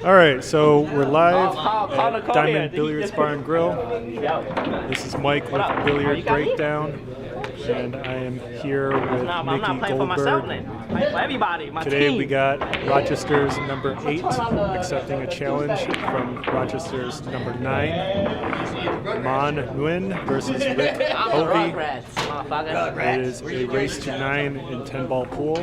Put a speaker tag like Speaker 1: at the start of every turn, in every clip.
Speaker 1: All right, so we're live at Diamond Billiards Bar and Grill. This is Mike with Billiard Breakdown, and I am here with Mickey Goldberg. Today we got Rochester's number 8 accepting a challenge from Rochester's number 9, Manh Nguyen versus Hovey. It is a race to 9 in 10-ball pool,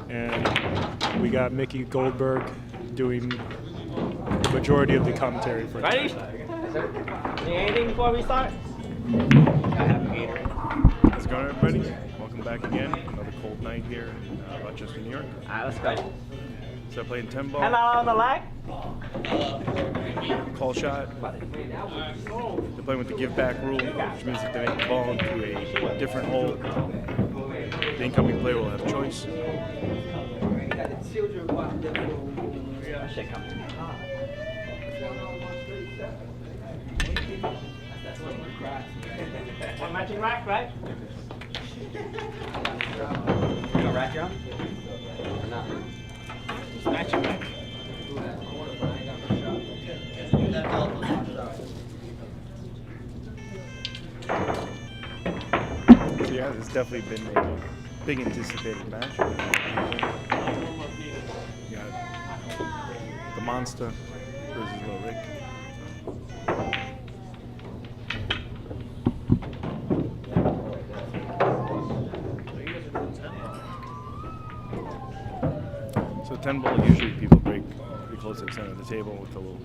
Speaker 1: and we got Mickey Goldberg doing the majority of the commentary for
Speaker 2: Ready? Anything before we start?
Speaker 3: How's it going, everybody? Welcome back again. Another cold night here in Rochester, New York.
Speaker 2: Alright, let's go.
Speaker 3: So playing 10 ball.
Speaker 2: Hello on the lag.
Speaker 3: Call shot. They're playing with the give back rule, which means that they make the ball into a different hole. The incoming player will have a choice.
Speaker 2: One matching rack, right? You gonna rack your own? Or not? Just matching rack.
Speaker 3: So yeah, this has definitely been a big anticipated match. You got the Monster versus Lil Rick. So 10 ball, usually people break pretty close to the center of the table with a little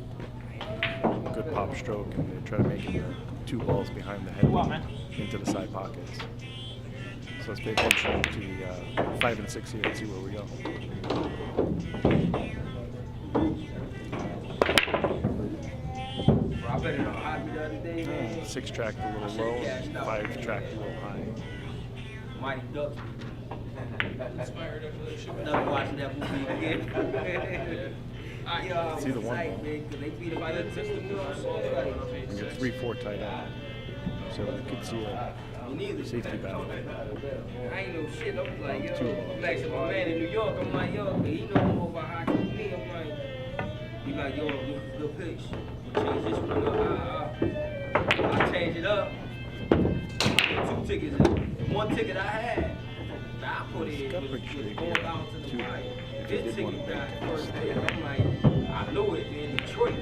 Speaker 3: good pop stroke, and they try to make it 2 balls behind the head into the side pockets. So let's pay attention to the 5 and 6 here and see where we go. 6 tracked a little low, 5 tracked a little high. See the 1 ball. We got 3-4 tight end. So you could see a safety battle.
Speaker 4: I ain't no shit. I'm like, yo, back to my man in New York. I'm like, yo, he know more about hockey than me. I'm like, he like, yo, this is a good pitch. You change this one up. I change it up. 2 tickets. 1 ticket I had. I put it in. Going down to the fire. This ticket died the first day. I'm like, I know it, man. Detroit.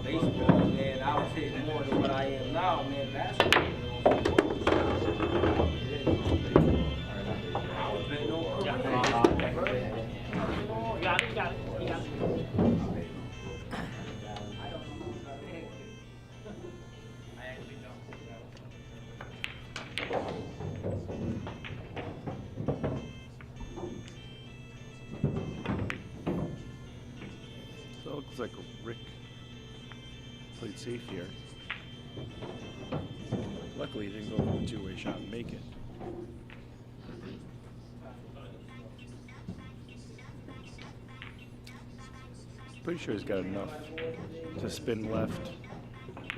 Speaker 4: Baseball, man, I was hitting more than what I am now, man. Basketball, I was betting on career.
Speaker 2: You got it, you got it, you got it. I actually
Speaker 3: So it looks like Rick played safe here. Luckily, he didn't go for the 2-way shot and make it. Pretty sure he's got enough to spin left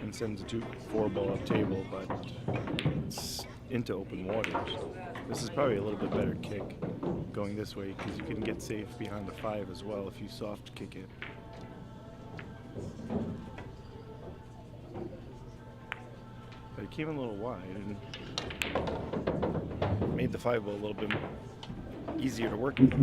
Speaker 3: and sends a 4 ball up table, but it's into open waters. This is probably a little bit better kick going this way because you can get safe behind the 5 as well if you soft kick it. But it came a little wide and made the 5 ball a little bit easier to work with.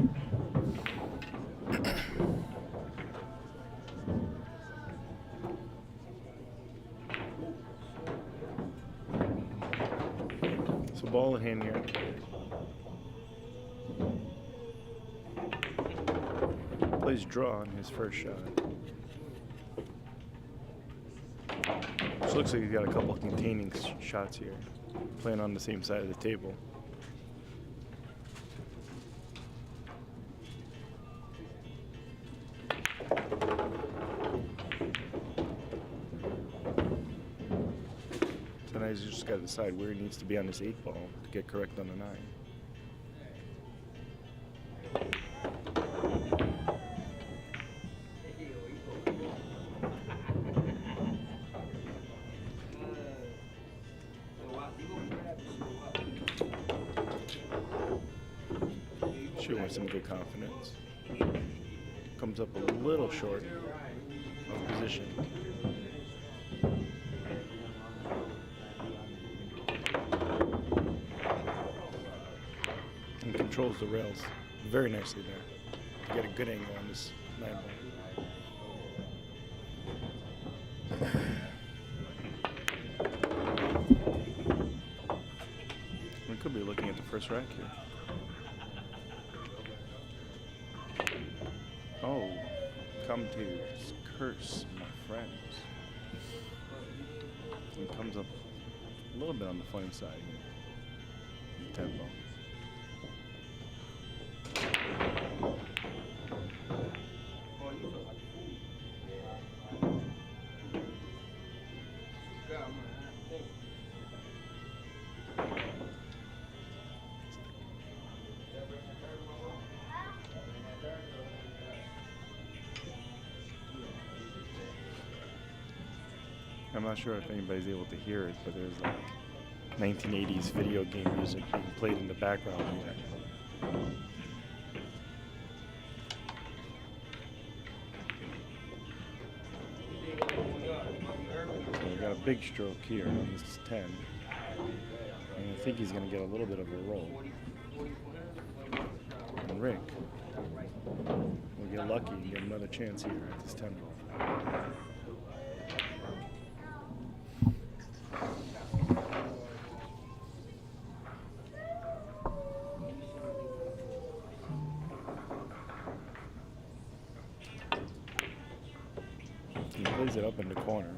Speaker 3: So ball in hand here. Plays draw on his first shot. So looks like he's got a couple of containing shots here, playing on the same side of the table. So now he's just got to decide where he needs to be on this 8 ball to get correct on the 9. Shooting with some good confidence. Comes up a little short of position. And controls the rails very nicely there to get a good angle on this 9-ball. We could be looking at the first rack here. Oh, commentator's curse, my friends. It comes up a little bit on the funny side here. Tempo. I'm not sure if anybody's able to hear it, but there's like 1980s video game music being played in the background here. So we got a big stroke here on this 10. And I think he's going to get a little bit of a roll. And Rick will get lucky and get another chance here at this 10 ball. He plays it up in the corner.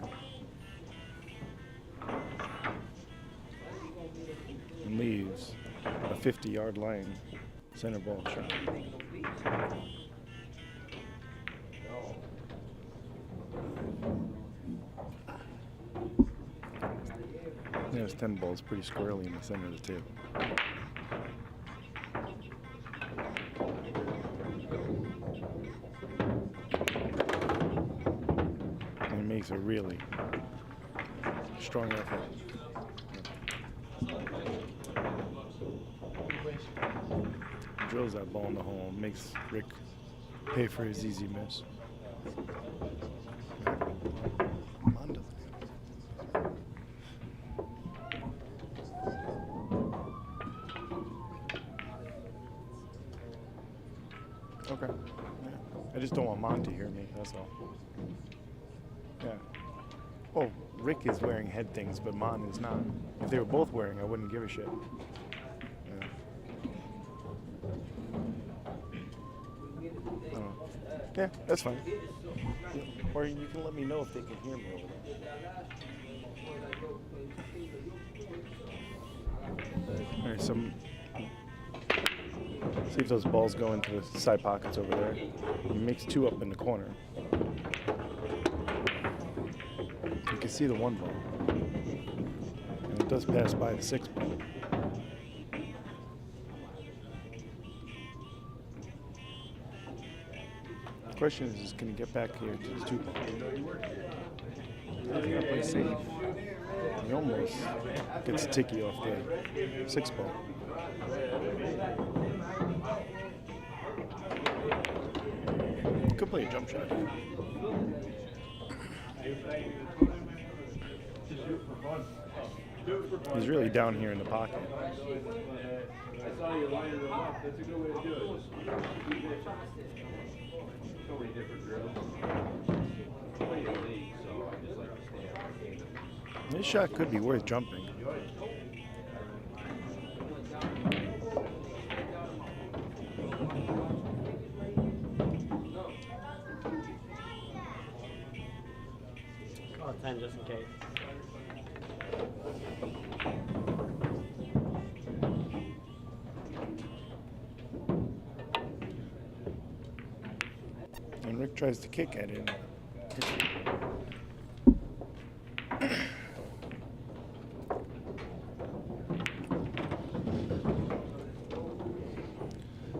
Speaker 3: And leaves a 50-yard line center ball shot. His 10 ball is pretty squarely in the center of the table. And he makes a really strong effort. Drills that ball in the hole, makes Rick pay for his easy miss. Okay. Yeah. I just don't want Mon to hear me, that's all. Yeah. Oh, Rick is wearing head things, but Mon is not. If they were both wearing, I wouldn't give a shit. Yeah. Yeah, that's fine. Or you can let me know if they can hear me over there. Alright, see if those balls go into the side pockets over there. He makes two up in the corner. You can see the 1 ball. And it does pass by the 6 ball. The question is can he get back here to the 2 ball? He's got to play safe. He almost gets a ticky off the 6 ball. Could play a jump shot. He's really down here in the pocket.
Speaker 5: I saw you lining them up. That's a good way to do it. So many different drills. Play a league, so I just like to stay on my game.
Speaker 3: This shot could be worth jumping.
Speaker 2: Call it 10 just in case.
Speaker 3: And Rick tries to kick at it.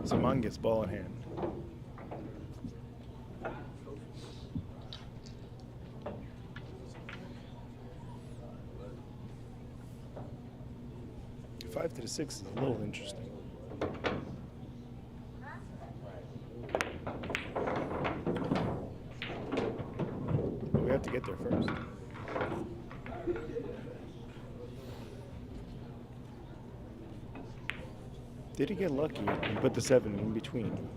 Speaker 3: Zaman gets ball in hand. The 5 to the 6 is a little interesting. Did he get lucky and put the 7 in between?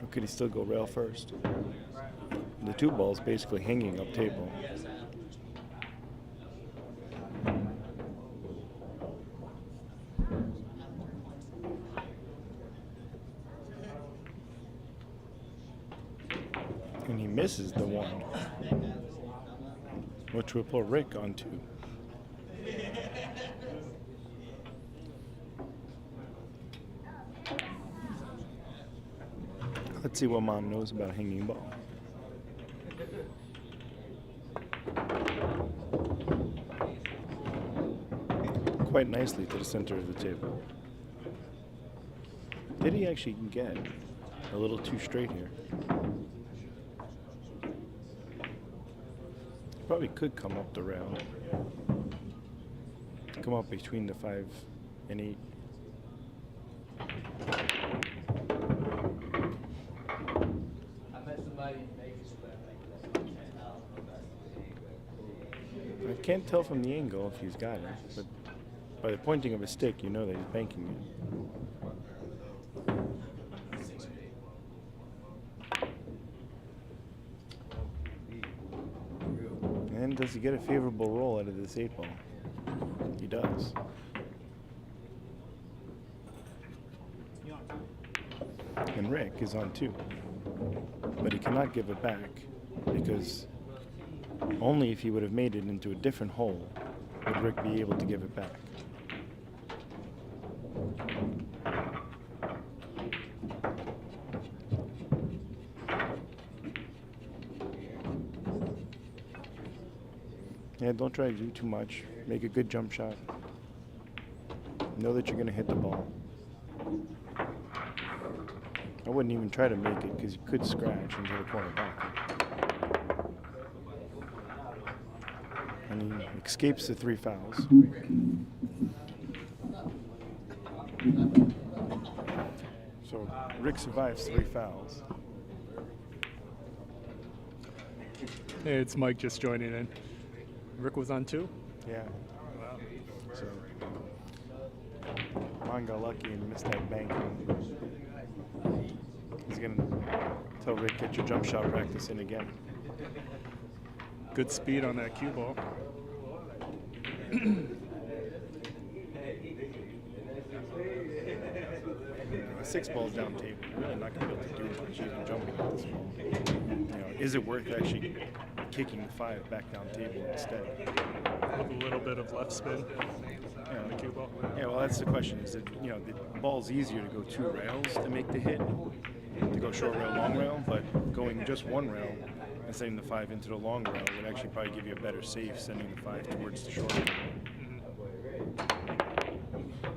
Speaker 3: Or could he still go rail first? The 2 ball's basically hanging up table. And he misses the 1, which will put Rick on 2. Let's see what Mom knows about hanging ball. Quite nicely to the center of the table. Did he actually get a little too straight here? Probably could come up the rail. Come up between the 5 and 8. I can't tell from the angle if he's got it, but by the pointing of his stick, you know that he's banking it. And does he get a favorable roll out of this 8 ball? He does. And Rick is on 2. But he cannot give it back because only if he would have made it into a different hole would Rick be able to give it back. Yeah, don't try to do too much. Make a good jump shot. Know that you're going to hit the ball. I wouldn't even try to make it because you could scratch into the corner back. And he escapes the 3 fouls. So Rick survives 3 fouls.
Speaker 1: Hey, it's Mike just joining in. Rick was on 2?
Speaker 3: Yeah.
Speaker 1: Wow.
Speaker 3: So Ron got lucky and missed that bank. He's going to tell Rick, get your jump shot practice in again.
Speaker 1: Good speed on that cue ball.
Speaker 3: A 6 ball's down table. You're really not going to be able to do much even jumping at this ball. Is it worth actually kicking the 5 back down table instead?
Speaker 1: With a little bit of left spin on the cue ball.
Speaker 3: Yeah, well, that's the question. Is that the ball's easier to go 2 rails to make the hit, to go short rail, long rail, but going just 1 rail and sending the 5 into the long rail would actually probably give you a better save sending the 5 towards the short rail.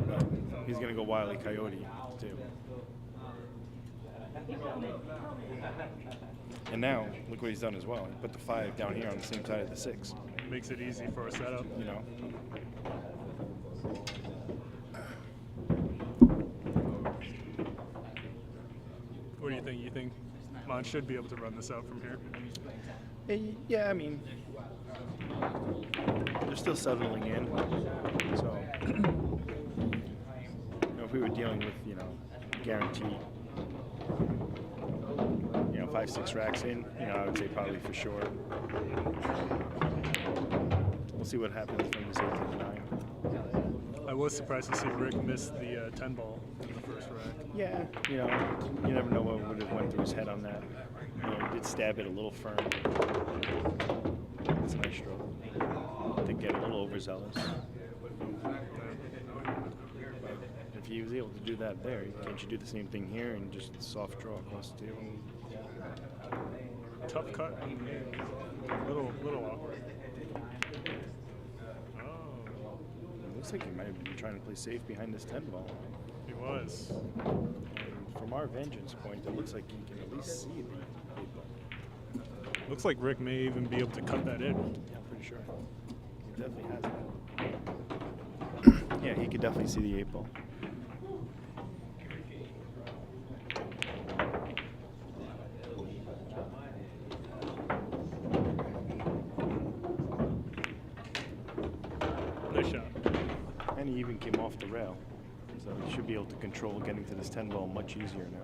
Speaker 3: But he's going to go Wile E. Coyote too. And now, look what he's done as well. He put the 5 down here on the same side of the 6.
Speaker 1: Makes it easy for a setup. What do you think? You think Mon should be able to run this out from here?
Speaker 3: Yeah, I mean, they're still settling in. So, if we were dealing with, guaranteed, 5-6 racks in, I would say probably for sure. We'll see what happens from this 8 to the 9.
Speaker 1: I was surprised to see Rick miss the 10 ball in the first rack.
Speaker 3: Yeah, you never know what would have went through his head on that. He did stab it a little firm. That's a nice stroke. Did get a little overzealous. If he was able to do that there, can't you do the same thing here and just soft draw across the table?
Speaker 1: Tough cut. A little awkward. Oh.
Speaker 3: It looks like he might have been trying to play safe behind this 10 ball.
Speaker 1: He was.
Speaker 3: From our vantage point, it looks like you can at least see the 8 ball.
Speaker 1: Looks like Rick may even be able to cut that in.
Speaker 3: Yeah, I'm pretty sure. He definitely has that. Yeah, he could definitely see the 8 ball.
Speaker 1: Nice shot.
Speaker 3: And he even came off the rail. So he should be able to control getting to this 10 ball much easier now.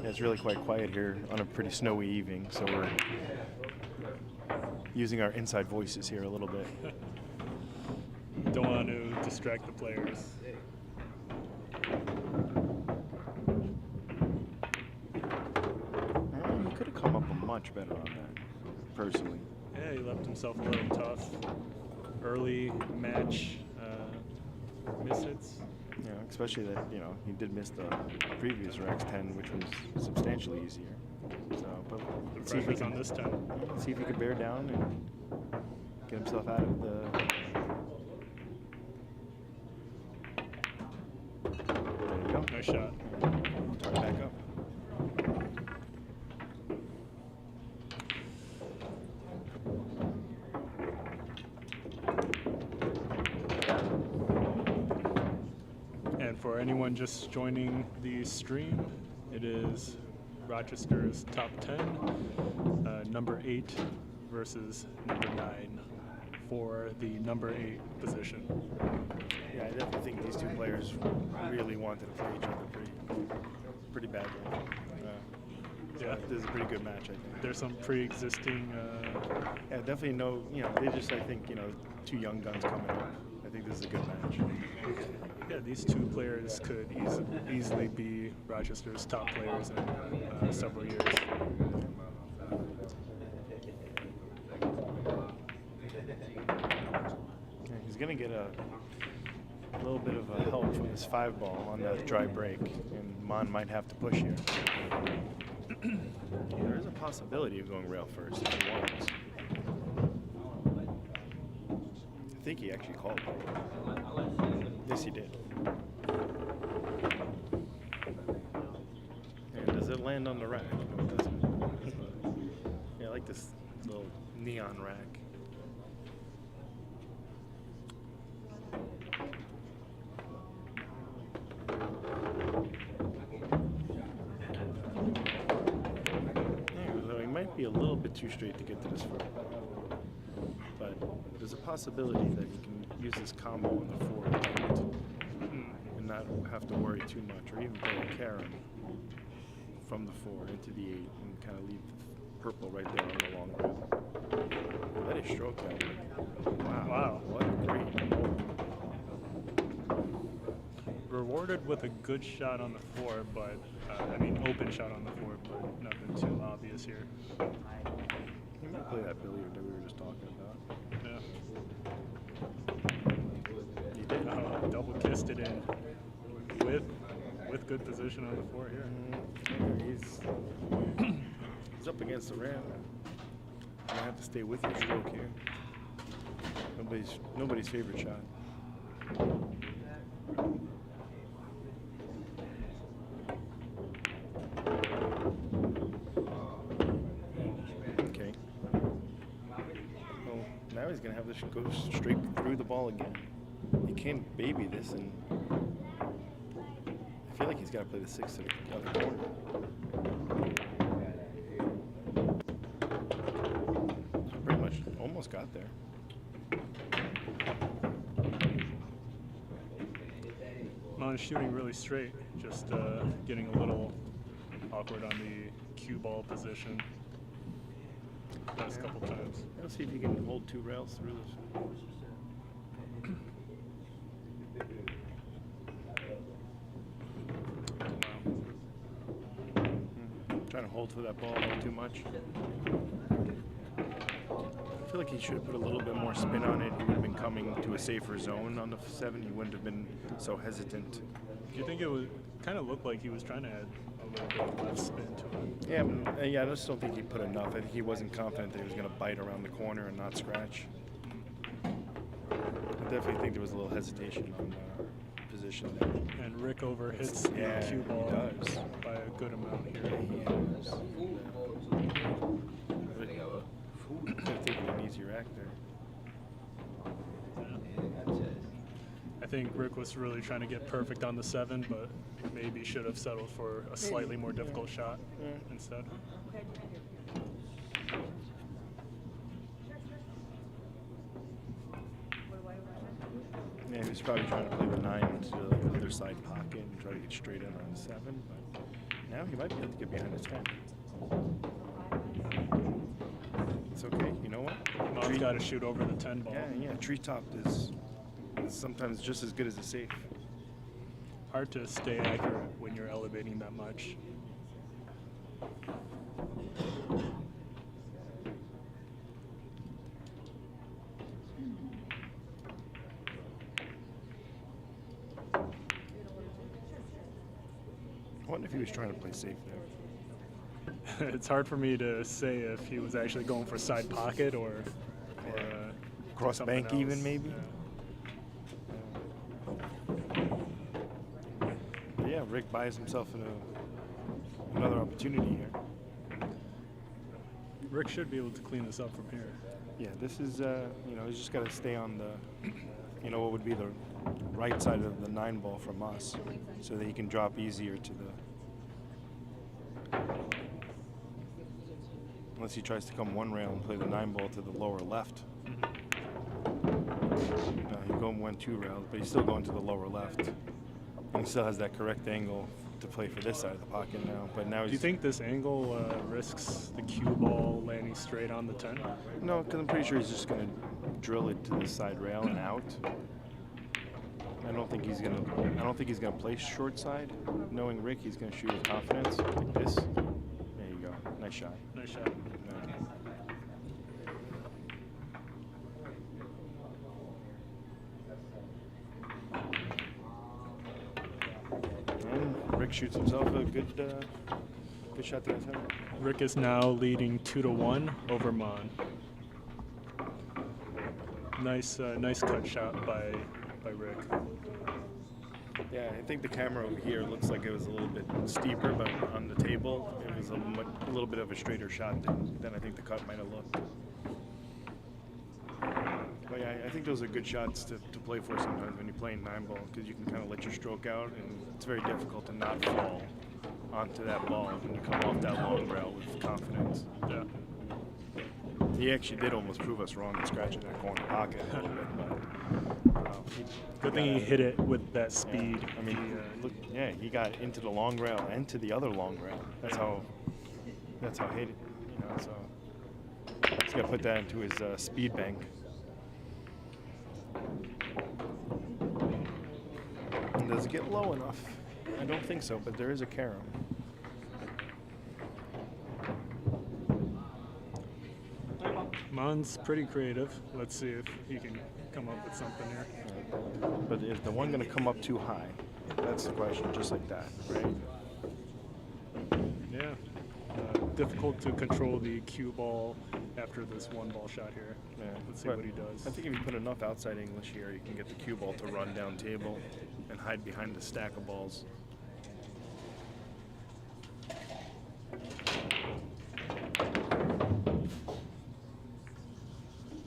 Speaker 3: Yeah, it's really quite quiet here on a pretty snowy evening, so we're using our inside voices here a little bit.
Speaker 1: Don't want to distract the players.
Speaker 3: He could have come up much better on that, personally.
Speaker 1: Yeah, he left himself a little tough. Early match mishits.
Speaker 3: Yeah, especially that, you know, he did miss the previous Rex 10, which was substantially easier. So, but
Speaker 1: The
Speaker 3: let's see if he
Speaker 1: pressure's on
Speaker 3: can,
Speaker 1: this time.
Speaker 3: see if he can bear down and get himself out of the. There you go.
Speaker 1: Nice shot.
Speaker 3: Turn back up.
Speaker 1: And for anyone just joining the stream, it is Rochester's top 10, number 8 versus number 9 for the number 8 position.
Speaker 3: Yeah, I definitely think these two players really wanted to play each other pretty badly.
Speaker 1: Yeah,
Speaker 3: This is a pretty good match, I think.
Speaker 1: there's some pre-existing.
Speaker 3: Yeah, definitely no, you know, they just, I think, you know, two young guns coming up. I think this is a good match.
Speaker 1: Yeah, these two players could easily be Rochester's top players in several years.
Speaker 3: Yeah, he's going to get a little bit of a help from his 5 ball on that dry break, and Mon might have to push here. There is a possibility of going rail first if he wants. I think he actually called it. Yes, he did. And does it land on the rack? No, it doesn't. Yeah, I like this little neon rack. Might be a little bit too straight to get to this four, but there's a possibility that he can use this combo on the 4 and not have to worry too much, or even play a Karen from the 4 into the 8 and kind of leave the purple right there on the long rail. Let it stroke that way. Wow, what a great
Speaker 1: Rewarded with a good shot on the 4, but open shot on the 4, but nothing too obvious here.
Speaker 3: He might play that billiard that we were just talking about.
Speaker 1: Yeah.
Speaker 3: He did.
Speaker 1: Double kissed it in with good position on the 4 here.
Speaker 3: He's up against the ram. I have to stay with your stroke here. Nobody's favorite shot. Okay. Well, now he's gonna have this go straight through the ball again. He can't baby this, and I feel like he's got to play the 6 to the other corner. Pretty much almost got there.
Speaker 1: Mon is shooting really straight, just getting a little awkward on the cue ball position last couple times.
Speaker 3: Let's see if you can hold 2 rails through this. Trying to hold for that ball a little too much. I feel like he should have put a little bit more spin on it. He would have been coming to a safer zone on the 7. He wouldn't have been so hesitant.
Speaker 1: Do you think it would kind of look like he was trying to add a little bit of left spin to it?
Speaker 3: Yeah, but, I just don't think he put enough. I think he wasn't confident that he was going to bite around the corner and not scratch. I definitely think there was a little hesitation on position there.
Speaker 1: And Rick over hits the cue ball by a good amount here.
Speaker 3: Yeah, he has. Could have taken an easy rack there.
Speaker 1: I think Rick was really trying to get perfect on the 7, but maybe should have settled for a slightly more difficult shot instead.
Speaker 3: he's probably trying to play the 9 to the other side pocket and try to get straight in on the 7, but now he might be able to get behind the 10. It's okay, you know what?
Speaker 1: Mom's got to shoot over the 10 ball.
Speaker 3: Yeah, treetop is sometimes just as good as a safe.
Speaker 1: Hard to stay accurate when you're elevating that much.
Speaker 3: I wonder if he was trying to play safe there.
Speaker 1: It's hard for me to say if he was actually going for side pocket or
Speaker 3: cross
Speaker 1: something
Speaker 3: bank
Speaker 1: else.
Speaker 3: even maybe. Yeah, Rick buys himself another opportunity here.
Speaker 1: Rick should be able to clean this up from here.
Speaker 3: Yeah, this is he's just got to stay on the, what would be the right side of the 9 ball from us, so that he can drop easier to the. Unless he tries to come one rail and play the 9 ball to the lower left. He went 2 rails, but he's still going to the lower left. And he still has that correct angle to play for this side of the pocket now. But now
Speaker 1: Do you think this angle risks the cue ball landing straight on the 10?
Speaker 3: No, because I'm pretty sure he's just going to drill it to the side rail and out. I don't think he's gonna play short side. Knowing Rick, he's gonna shoot with confidence like this. There you go. Nice shot.
Speaker 1: Nice shot.
Speaker 3: And Rick shoots himself a good shot to the 10.
Speaker 1: Rick is now leading 2-1 over Mon. Nice cut shot by Rick.
Speaker 3: Yeah, I think the camera over here looks like it was a little bit steeper, but on the table it was a little bit of a straighter shot than I think the cut might have looked. But yeah, I think those are good shots to play for sometimes when you're playing 9 ball, because you can kind of let your stroke out, and it's very difficult to not fall onto that ball when you come off that long rail with confidence.
Speaker 1: Yeah.
Speaker 3: He actually did almost prove us wrong and scratching that corner pocket a little bit, but
Speaker 1: Good thing he hit it with that speed.
Speaker 3: Yeah. I mean, he got into the long rail and to the other long rail. That's how he hit it. So he's got to put that into his speed bank. And does it get low enough? I don't think so, but there is a carom.
Speaker 1: Mon's pretty creative. Let's see if he can come up with something here.
Speaker 3: But is the one going to come up too high? That's the question, just like that, right?
Speaker 1: Yeah. Difficult to control the cue ball after this 1 ball shot here.
Speaker 3: Yeah.
Speaker 1: Let's see
Speaker 3: But
Speaker 1: what he does.
Speaker 3: I think if you put enough outside English here, you can get the cue ball to run down table and hide behind the stack of balls.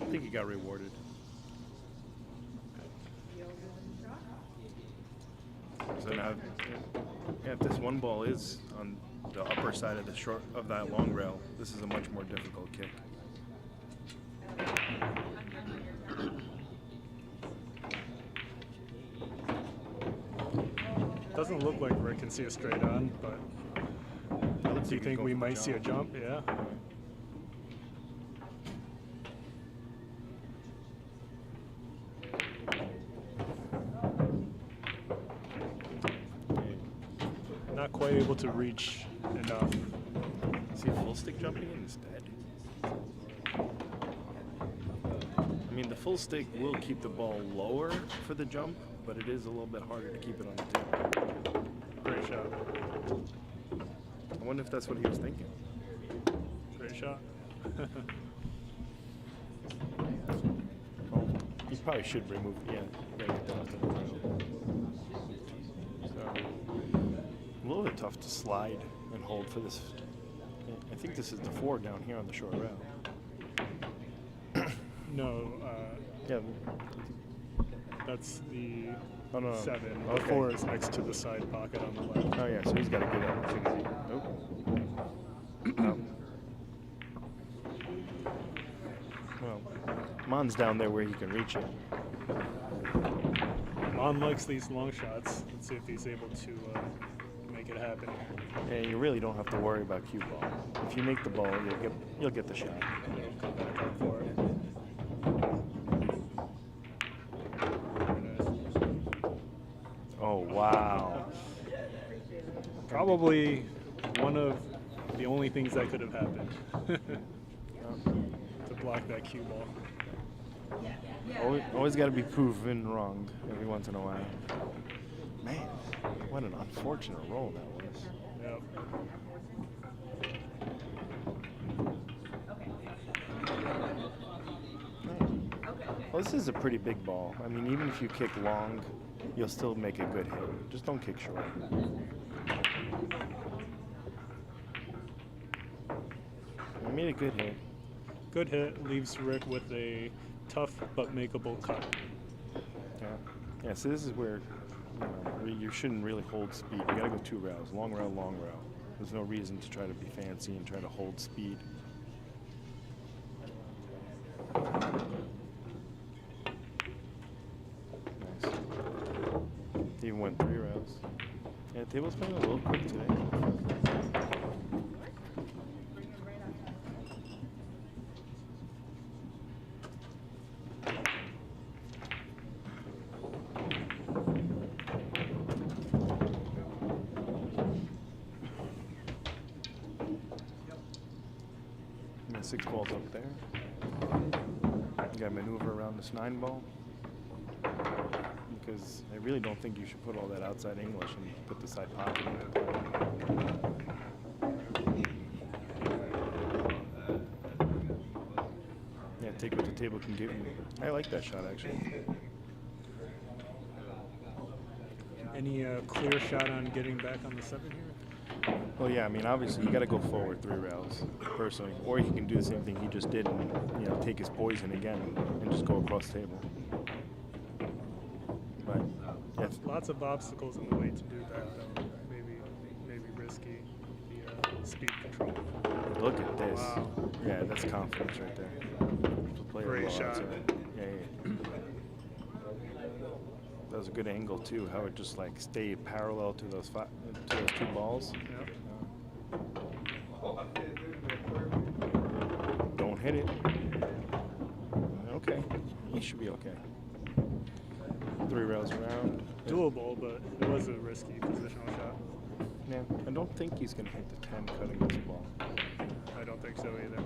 Speaker 3: I think he got rewarded. So now, if this 1 ball is on the upper side of that long rail, this is a much more difficult kick.
Speaker 1: Doesn't look like Rick can see a straight on, but do you think we might see a jump? Yeah. Not quite able to reach enough.
Speaker 3: Is he full stick jumping instead? I mean, the full stick will keep the ball lower for the jump, but it is a little bit harder to keep it on the table.
Speaker 1: Great shot.
Speaker 3: I wonder if that's what he was thinking.
Speaker 1: Great shot.
Speaker 3: He probably should remove it. Yeah, gotta get that off the rail. So, a little bit tough to slide and hold for this. I think this is the 4 down here on the short rail.
Speaker 1: No,
Speaker 3: Yeah.
Speaker 1: that's the
Speaker 3: Oh, no.
Speaker 1: 7.
Speaker 3: Okay.
Speaker 1: The 4 is next to the side pocket on the left.
Speaker 3: Oh yeah, so he's got to get up as soon as he. Nope. No. Well, Mon's down there where he can reach it.
Speaker 1: Vaughn likes these long shots. Let's see if he's able to make it happen.
Speaker 3: Yeah, you really don't have to worry about cue ball. If you make the ball, you'll get the shot.
Speaker 1: He'll come back up for it.
Speaker 3: Oh wow!
Speaker 1: Probably one of the only things that could have happened to block that cue ball.
Speaker 3: Always got to be proven wrong every once in a while. Man, what an unfortunate roll that was.
Speaker 1: Yep.
Speaker 3: Well, this is a pretty big ball. I mean, even if you kick long, you'll still make a good hit. Just don't kick short. I made a good hit.
Speaker 1: Good hit leaves Rick with a tough but makeable cut.
Speaker 3: Yeah. Yeah. So this is where you shouldn't really hold speed. You gotta go 2 rounds. Long round, long round. There's no reason to try to be fancy and try to hold speed. Nice. Even went 3 rounds. Yeah, the table's playing a little quick today. And 6 balls up there. You gotta maneuver around this 9 ball. Because I really don't think you should put all that outside English and put the side pocket in it. Yeah, take what the table can give you. I like that shot actually.
Speaker 1: Any clear shot on getting back on the 7 here?
Speaker 3: Well, yeah, I mean, obviously you got to go forward 3 rails, personally, or he can do the same thing he just did and take his poison again and just go across the table. But yeah,
Speaker 1: Lots of obstacles in the way to do that, though. Maybe risky the speed control.
Speaker 3: look at this.
Speaker 1: Wow.
Speaker 3: Yeah, that's confidence right there. To play a
Speaker 1: Great
Speaker 3: ball
Speaker 1: shot.
Speaker 3: outside. Yeah. That was a good angle too. How it just like stayed parallel to those 2 balls.
Speaker 1: Yep.
Speaker 3: Don't hit it. Okay, he should be okay. 3 rails around.
Speaker 1: Doable, but it was a risky positional shot.
Speaker 3: Yeah, I don't think he's gonna hit the 10 cutting this ball.
Speaker 1: I don't think so either.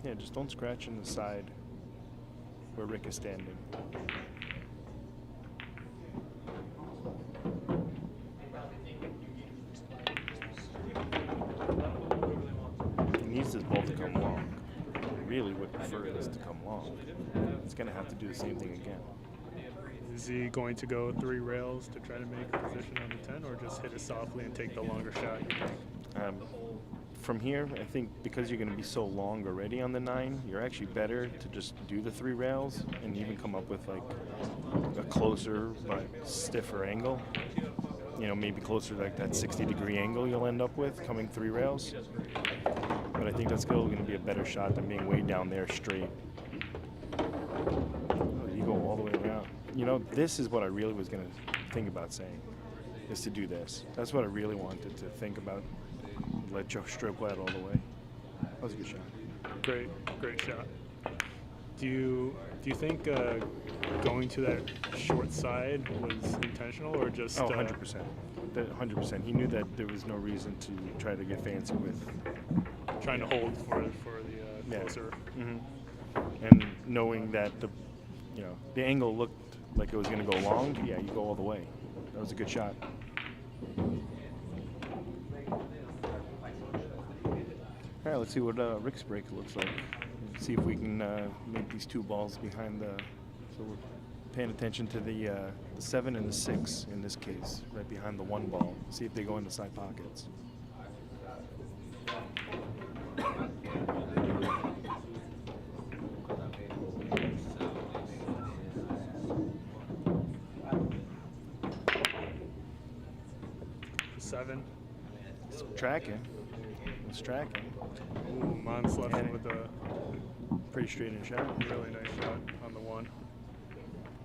Speaker 3: Yeah, just don't scratch in the side where Rick is standing. He needs this ball to come long. I really would prefer this to come long. It's going to have to do the same thing again.
Speaker 1: Is he going to go 3 rails to try to make a position on the 10, or just hit it softly and take the longer shot, you think?
Speaker 3: From here, I think because you're going to be so long already on the 9, you're actually better to just do the 3 rails and even come up with like a closer but stiffer angle. Maybe closer to like that 60-degree angle you'll end up with coming 3 rails. But I think that's still going to be a better shot than being way down there straight. You go all the way around. This is what I really was going to think about saying, is to do this. That's what I really wanted to think about. Let Joe stroke that all the way. That was a good shot.
Speaker 1: Great shot. Do you think going to that short side was intentional, or just?
Speaker 3: 100%. 100%. He knew that there was no reason to try to get fancy with
Speaker 1: Trying to hold for the closer.
Speaker 3: Mm-hmm. And knowing that the angle looked like it was going to go long, yeah, you go all the way. That was a good shot. All right, let's see what Rick's break looks like. See if we can make these 2 balls behind the. So we're paying attention to the 7 and the 6 in this case, right behind the 1 ball. See if they go in the side pockets.
Speaker 1: The 7.
Speaker 3: It's tracking. was tracking.
Speaker 1: Ooh, Mon's left
Speaker 3: And
Speaker 1: with a
Speaker 3: pretty straight in shot.
Speaker 1: really nice shot on the one.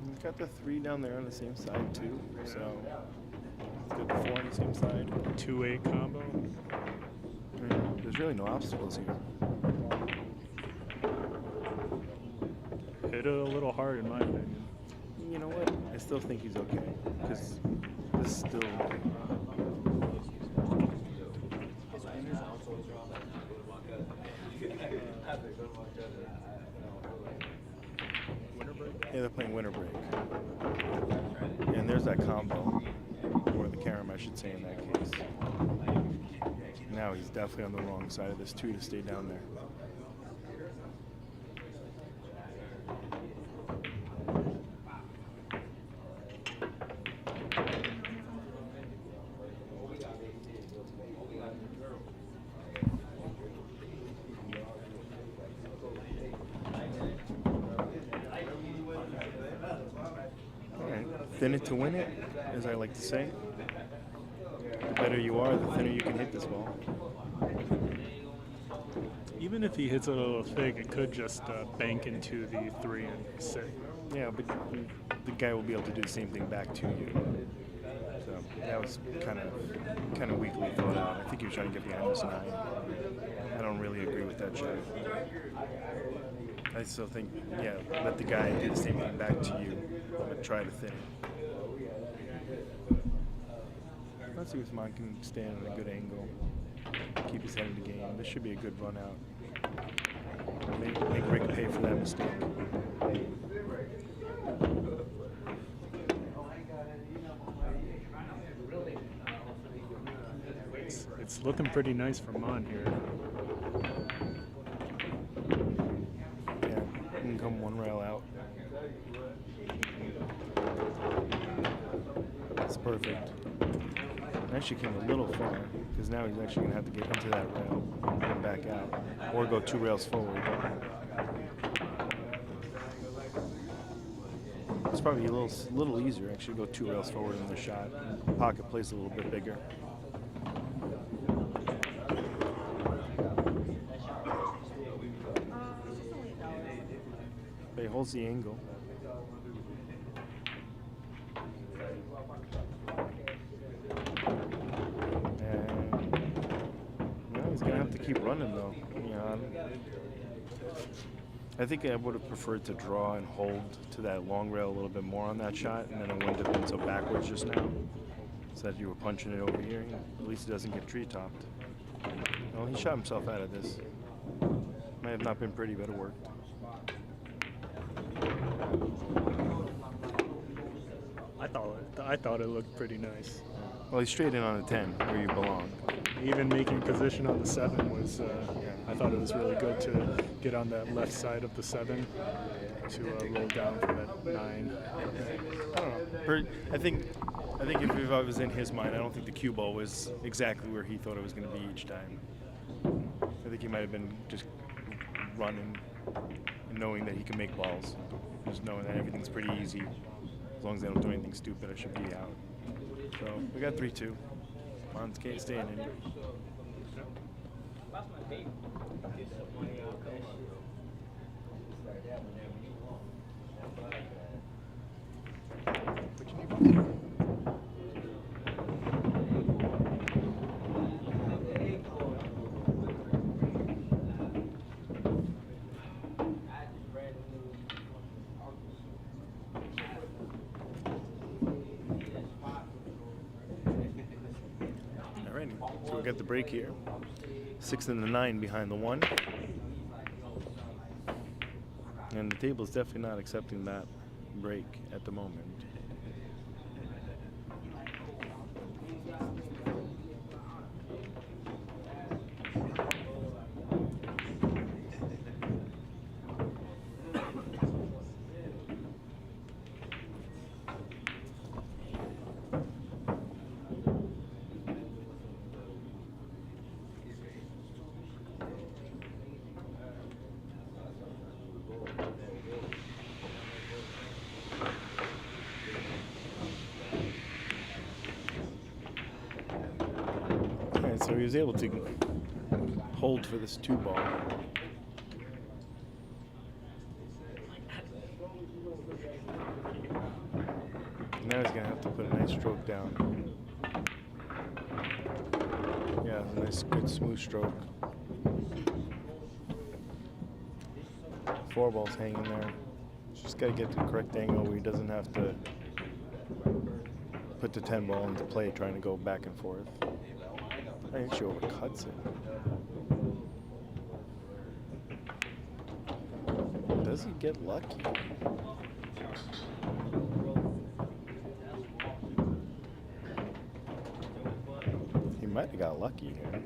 Speaker 3: He's got the 3 down there on the same side too, so it's got the 4 on the same side.
Speaker 1: 2-8 combo.
Speaker 3: There's really no obstacles here.
Speaker 1: Hit it a little hard in my opinion.
Speaker 3: You know what? I still think he's okay because this is still. Yeah, they're playing winter break. And there's that combo, or the carom, I should say, in that case. Now he's definitely on the wrong side of this 2 to stay down there. Thin it to win it, as I like to say. The better you are, the thinner you can hit this ball.
Speaker 1: Even if he hits it a little thick, it could just bank into the 3 and sit.
Speaker 3: Yeah, but the guy will be able to do the same thing back to you. So that was kind of weakly thought out. I think he was trying to get behind this 9. I don't really agree with that shot. I still think, yeah, let the guy do the same thing back to you, but try to thin it. Let's see if Mon can stand at a good angle, keep his head in the game. This should be a good run out. Make Rick pay for that mistake.
Speaker 1: It's looking pretty nice for Mon here.
Speaker 3: Yeah, he can come 1 rail out. That's perfect. Actually came a little far because now he's actually going to have to get into that rail and back out, or go 2 rails forward. It's probably a little easier actually go 2 rails forward in the shot. Pocket plays a little bit bigger. But he holds the angle. He's gonna have to keep running though. You know, I think I would have preferred to draw and hold to that long rail a little bit more on that shot, and then it wouldn't have been so backwards just now. So that you were punching it over here. At least it doesn't get tree topped. Well, he shot himself out of this. Might have not been pretty, but it worked.
Speaker 1: I thought it looked pretty nice.
Speaker 3: Well, he's straight in on a 10 where you belong.
Speaker 1: Even making position on the 7 was, I thought it was really good to get on that left side of the 7 to roll down for that 9.
Speaker 3: I don't know. I think if I was in his mind, I don't think the cue ball was exactly where he thought it was going to be each time. I think he might have been just running and knowing that he can make balls. Just knowing that everything's pretty easy. As long as I don't do anything stupid, I should be out. So we got 3-2. Mon's staying in. So we got the break here. 6 and the 9 behind the 1. And the table is definitely not accepting that break at the moment. So he was able to hold for this 2-ball. Now he's gonna have to put a nice stroke down. Yeah, a nice, good, smooth stroke. 4 balls hanging there. Just gotta get the correct angle where he doesn't have to put the 10 ball into play trying to go back and forth. I actually overcuts it. Does he get lucky? He might have got lucky here.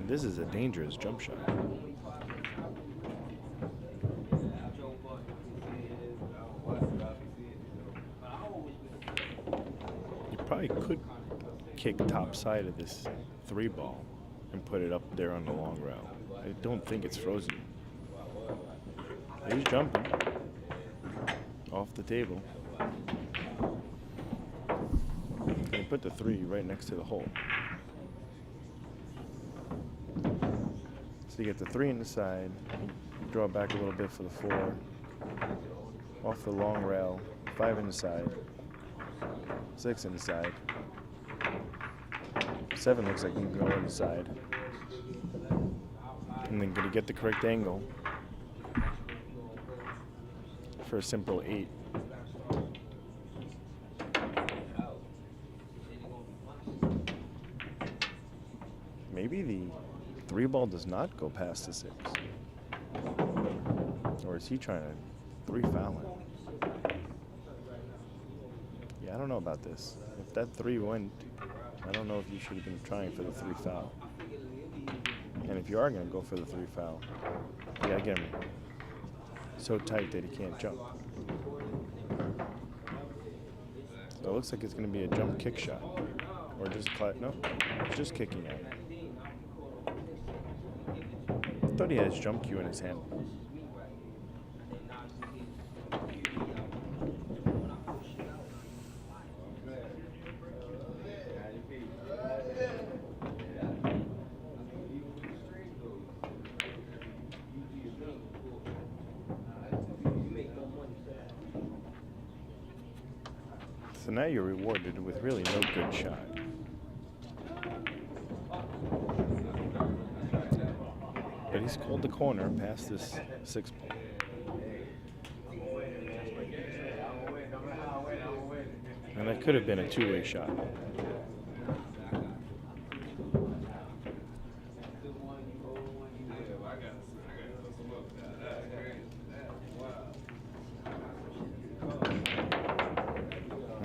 Speaker 3: This is a dangerous jump shot. You probably could kick top side of this 3-ball and put it up there on the long rail. I don't think it's frozen. He's jumping off the table. And put the 3 right next to the hole. So you get the 3 in the side, draw back a little bit for the 4, off the long rail, 5 in the side, 6 in the side, 7 looks like you can go on the side, and then gonna get the correct angle for a simple 8. Maybe the 3-ball does not go past the 6. Or is he trying to 3-foul it? Yeah, I don't know about this. If that 3 went, I don't know if you should have been trying for the 3-foul. And if you are going to go for the 3-foul, you gotta get him so tight that he can't jump. So it looks like it's going to be a jump kick shot. Or just no, it's just kicking out. I thought he has jump cue in his hand. So now you're rewarded with really no good shot. But he's called the corner past this 6-ball. And that could have been a 2-way shot.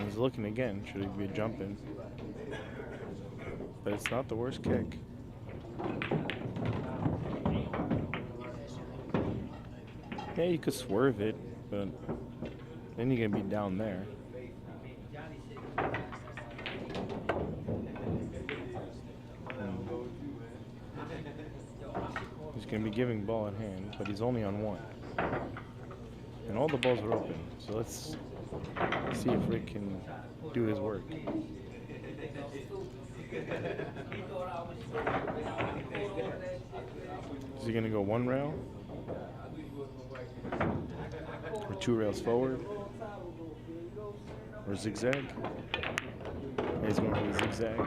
Speaker 3: He's looking again. Should he be jumping? But it's not the worst kick. Yeah, you could swerve it, but then you're gonna be down there. He's gonna be giving ball in hand, but he's only on 1. And all the balls are open, so let's see if Rick can do his work. Is he gonna go 1 rail? Or 2 rails forward? Or zigzag? Yeah, he's going for the zigzag.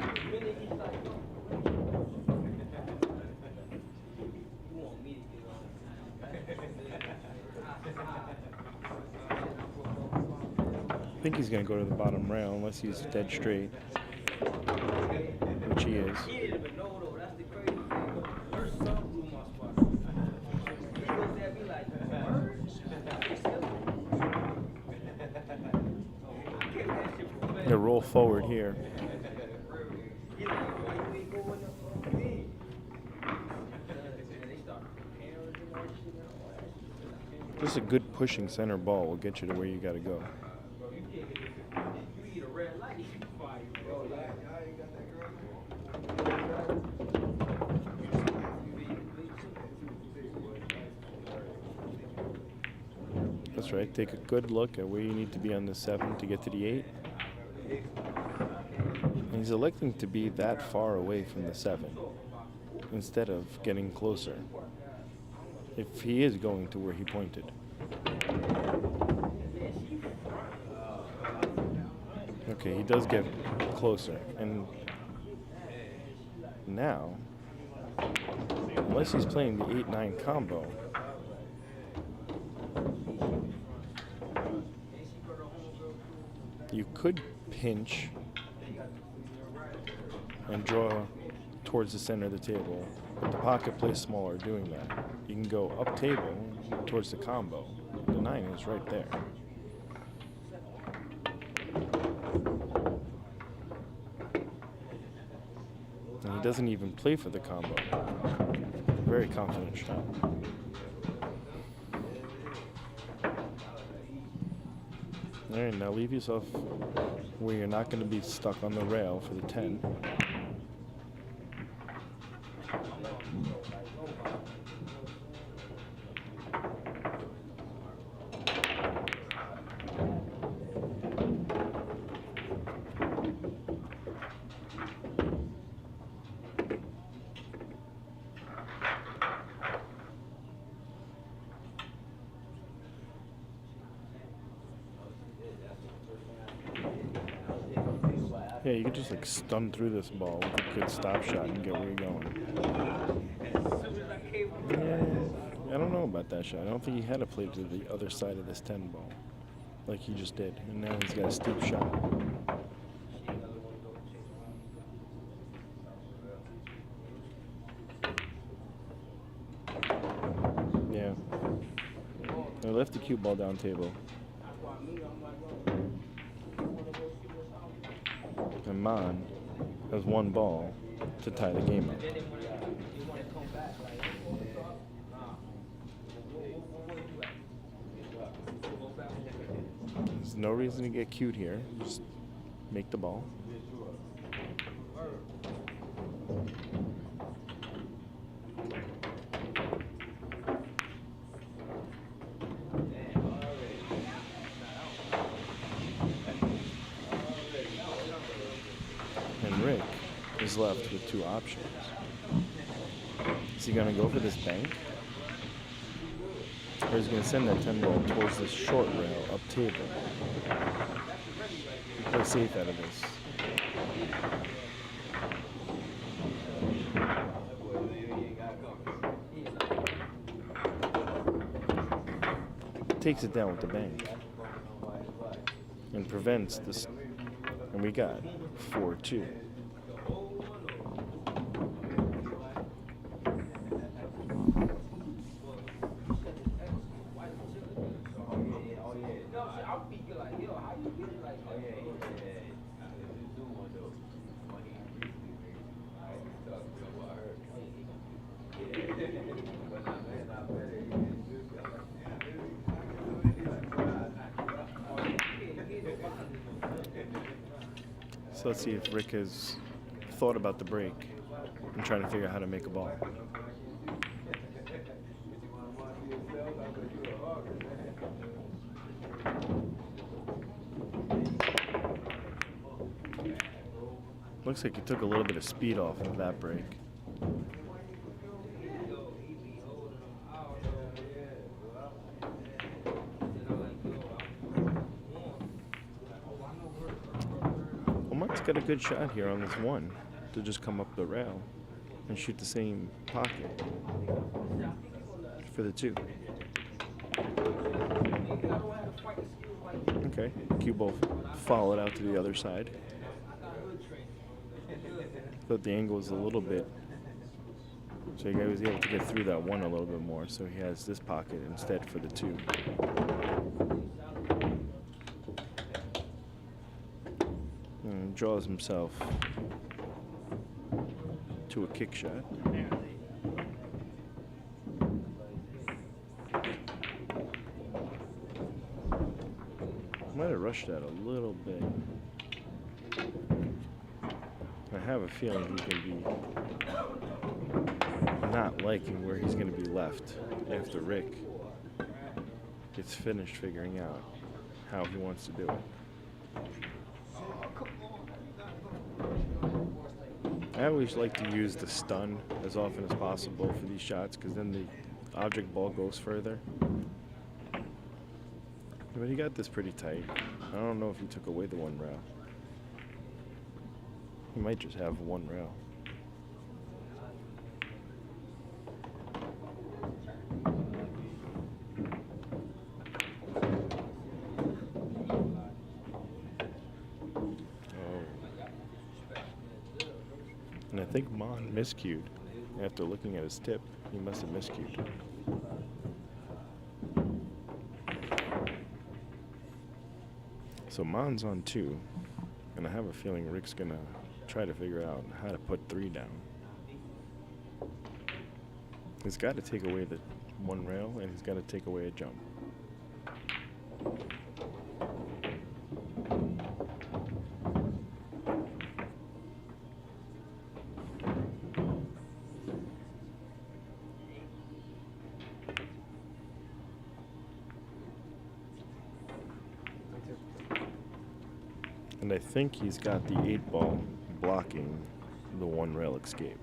Speaker 3: I think he's going to go to the bottom rail unless he's dead straight, which he is. Gonna roll forward here. Just a good pushing center ball will get you to where you got to go. That's right. Take a good look at where you need to be on the 7 to get to the 8. And he's electing to be that far away from the 7. instead of getting closer. If he is going to where he pointed. Okay, he does get closer, and now, unless he's playing the 8-9 combo, you could pinch and draw towards the center of the table, but the pocket plays smaller doing that. You can go up table towards the combo. The 9 is right there. And he doesn't even play for the combo. Very confident shot. Alright, now leave yourself where you're not going to be stuck on the rail for the 10. Yeah, you could just like stun through this ball with a good stop shot and get where you're going. Yeah, I don't know about that shot. I don't think he had to play to the other side of this 10 ball like he just did. And now he's got a steep shot. Yeah. I left the cue ball down table. And Man has one ball to tie the game up. There's no reason to get cute here. Just make the ball. Rick is left with two options. Is he going to go for this bank? Or is he going to send that 10 ball towards this short rail up table? Play safe out of this. Takes it down with the bank. And prevents this. And we got 4-2. So let's see if Rick has thought about the break and trying to figure out how to make a ball. Looks like he took a little bit of speed off of that break. Omar's got a good shot here on this one to just come up the rail and shoot the same pocket for the 2. Okay, cue ball followed out to the other side. But the angle was a little bit, so he was able to get through that one a little bit more, so he has this pocket instead for the 2. And draws himself to a kick shot. Might have rushed that a little bit. I have a feeling he can be not liking where he's going to be left after Rick gets finished figuring out how he wants to do it. I always like to use the stun as often as possible for these shots because then the object ball goes further. But he got this pretty tight. I don't know if he took away the one rail. He might just have one rail. And I think Mon miscued. After looking at his tip, he must have miscued. So Mon's on 2, and I have a feeling Rick's gonna try to figure out how to put 3 down. He's got to take away the one rail, and he's got to take away a jump. And I think he's got the 8 ball blocking the one rail escape.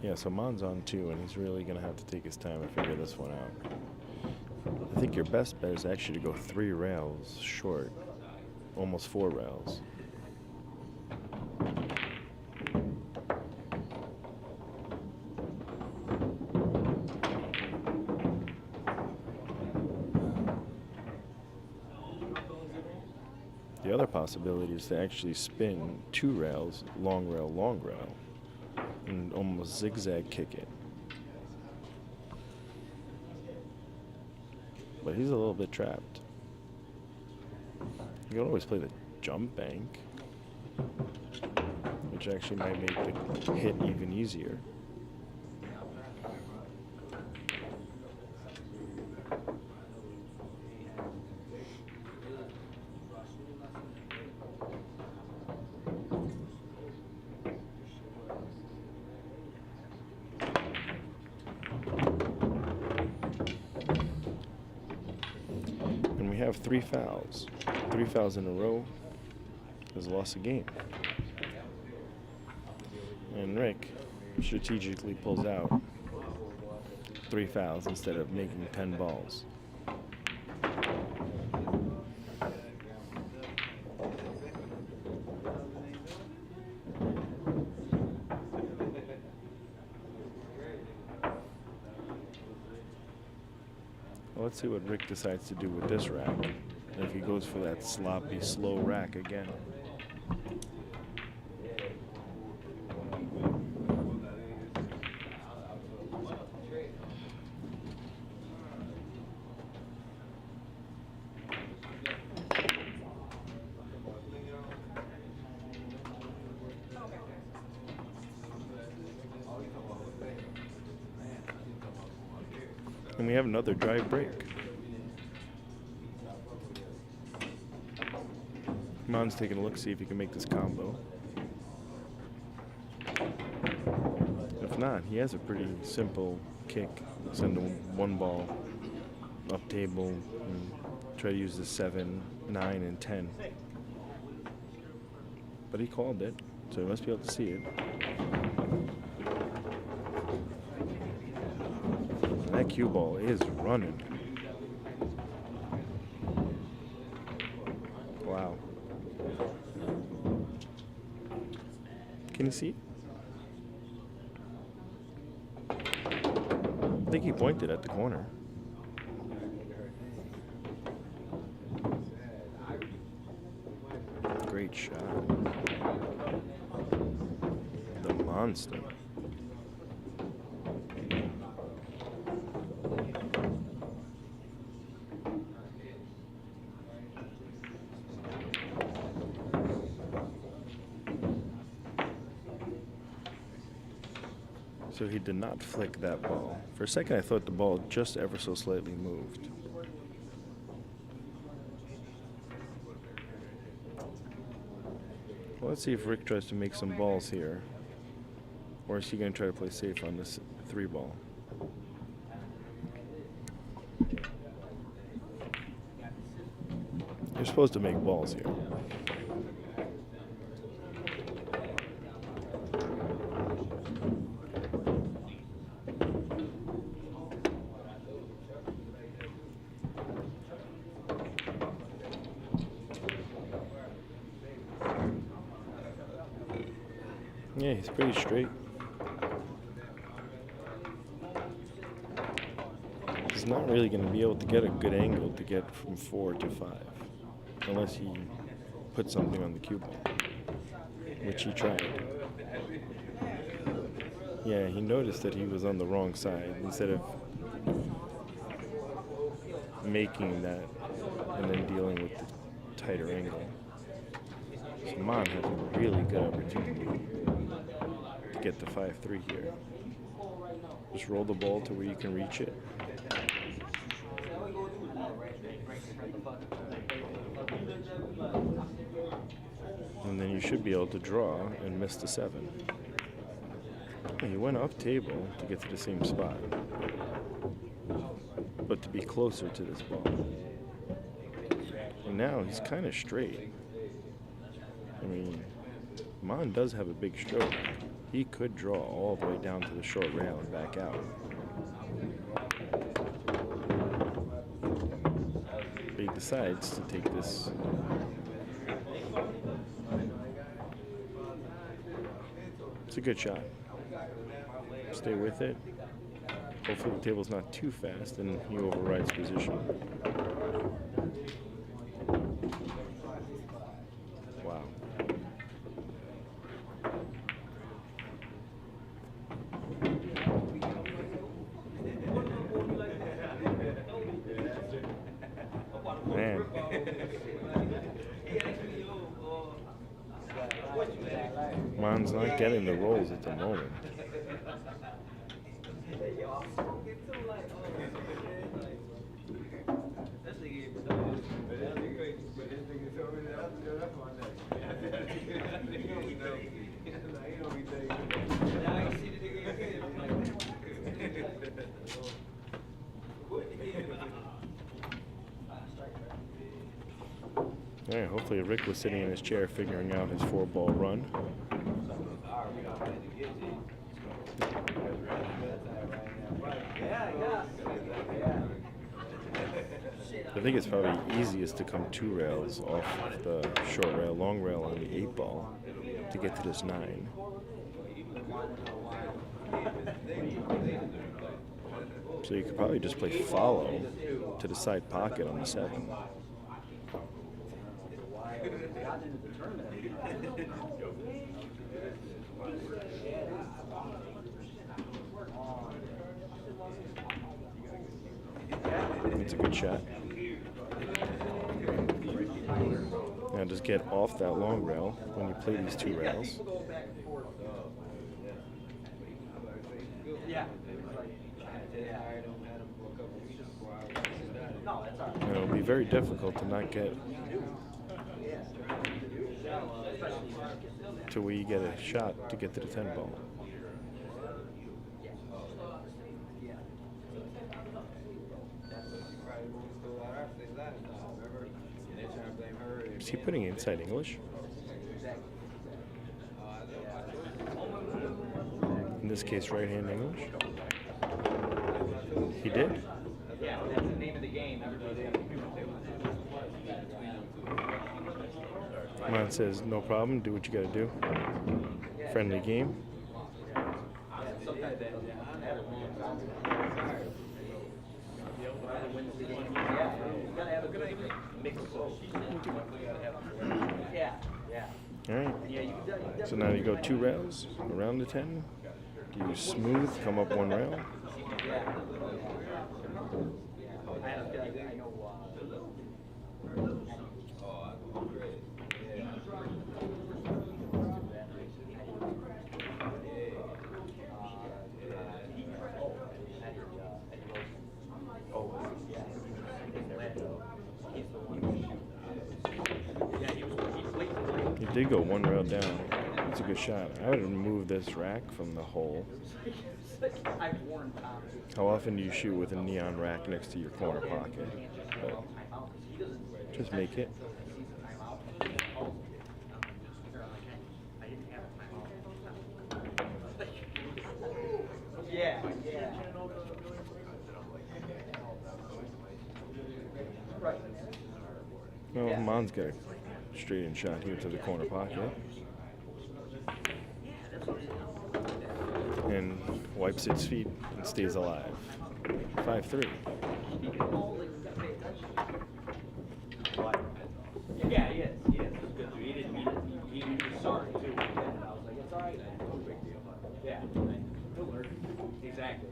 Speaker 3: Yeah, so Mon's on 2, and he's really going to have to take his time and figure this one out. I think your best bet is actually to go 3 rails short, almost 4 rails. The other possibility is to actually spin 2 rails, long rail, and almost zigzag kick it. But he's a little bit trapped. You can always play the jump bank, which actually might make the hit even easier. We have 3 fouls. 3 fouls in a row has lost a game. And Rick strategically pulls out 3 fouls instead of making 10 balls. Let's see what Rick decides to do with this rack. If he goes for that sloppy, slow rack again. And we have another drive break. Mon's taking a look, see if he can make this combo. If not, he has a pretty simple kick. Send one ball up table and try to use the 7, 9, and 10. But he called it, so he must be able to see it. That cue ball is running. Wow. Can you see it? I think he pointed at the corner. Great shot. The monster. So he did not flick that ball. For a second I thought the ball just ever so slightly moved. Well, let's see if Rick tries to make some balls here. Or is he going to try to play safe on this 3-ball? You're supposed to make balls here. Yeah, he's pretty straight. He's not really going to be able to get a good angle to get from 4 to 5 unless he puts something on the cue ball, which he tried. Yeah, he noticed that he was on the wrong side. Instead of making that and then dealing with the tighter angle. So Manh has a really good opportunity to get the 5-3 here. Just roll the ball to where you can reach it. And then you should be able to draw and miss the 7. He went up table to get to the same spot, but to be closer to this ball. And now he's kind of straight. I mean, Manh does have a big stroke. He could draw all the way down to the short rail and back out. But he decides to take this. It's a good shot. Stay with it. Hopefully the table's not too fast and he overrides position. Wow. Man. Mahn's not getting the rolls at the moment. Yeah, hopefully Rick was sitting in his chair figuring out his 4-ball run. I think it's probably easiest to come 2 rails off the short rail, long rail on the 8-ball to get to this 9. So you could probably just play follow to the side pocket on the 7. It's a good shot. Now just get off that long rail when you play these 2 rails. And it'll be very difficult to not get to where you get a shot to get to the 10-ball. Is he putting inside English? In this case, right-hand English? He did?
Speaker 2: Yeah, that's the name of the game.
Speaker 3: Manh says, no problem, do what you gotta do. Friendly game. Alright, so now you go 2 rails around the 10. Do you smooth, come up 1 rail? Did go one rail down. That's a good shot. I would remove this rack from the hole. How often do you shoot with a neon rack next to your corner pocket? But just make it.
Speaker 2: Yeah.
Speaker 3: Well, Mon's got a straight in shot here to the corner pocket. And wipes its feet and stays alive. 5-3.
Speaker 2: Yeah, he is. He is. He's good. He didn't mean it. He was sorry too. And I was like, it's all right. No big deal. Yeah. He'll learn. Exactly.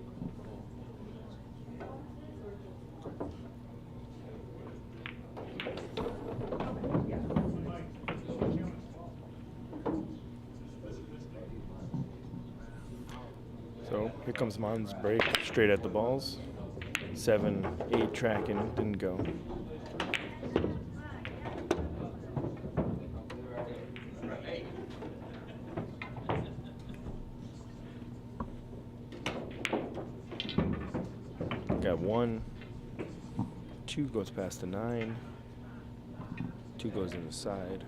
Speaker 3: So here comes Mon's break straight at the balls. 7-8 tracking, didn't go. Got 1, 2 goes past the 9, 2 goes in the side.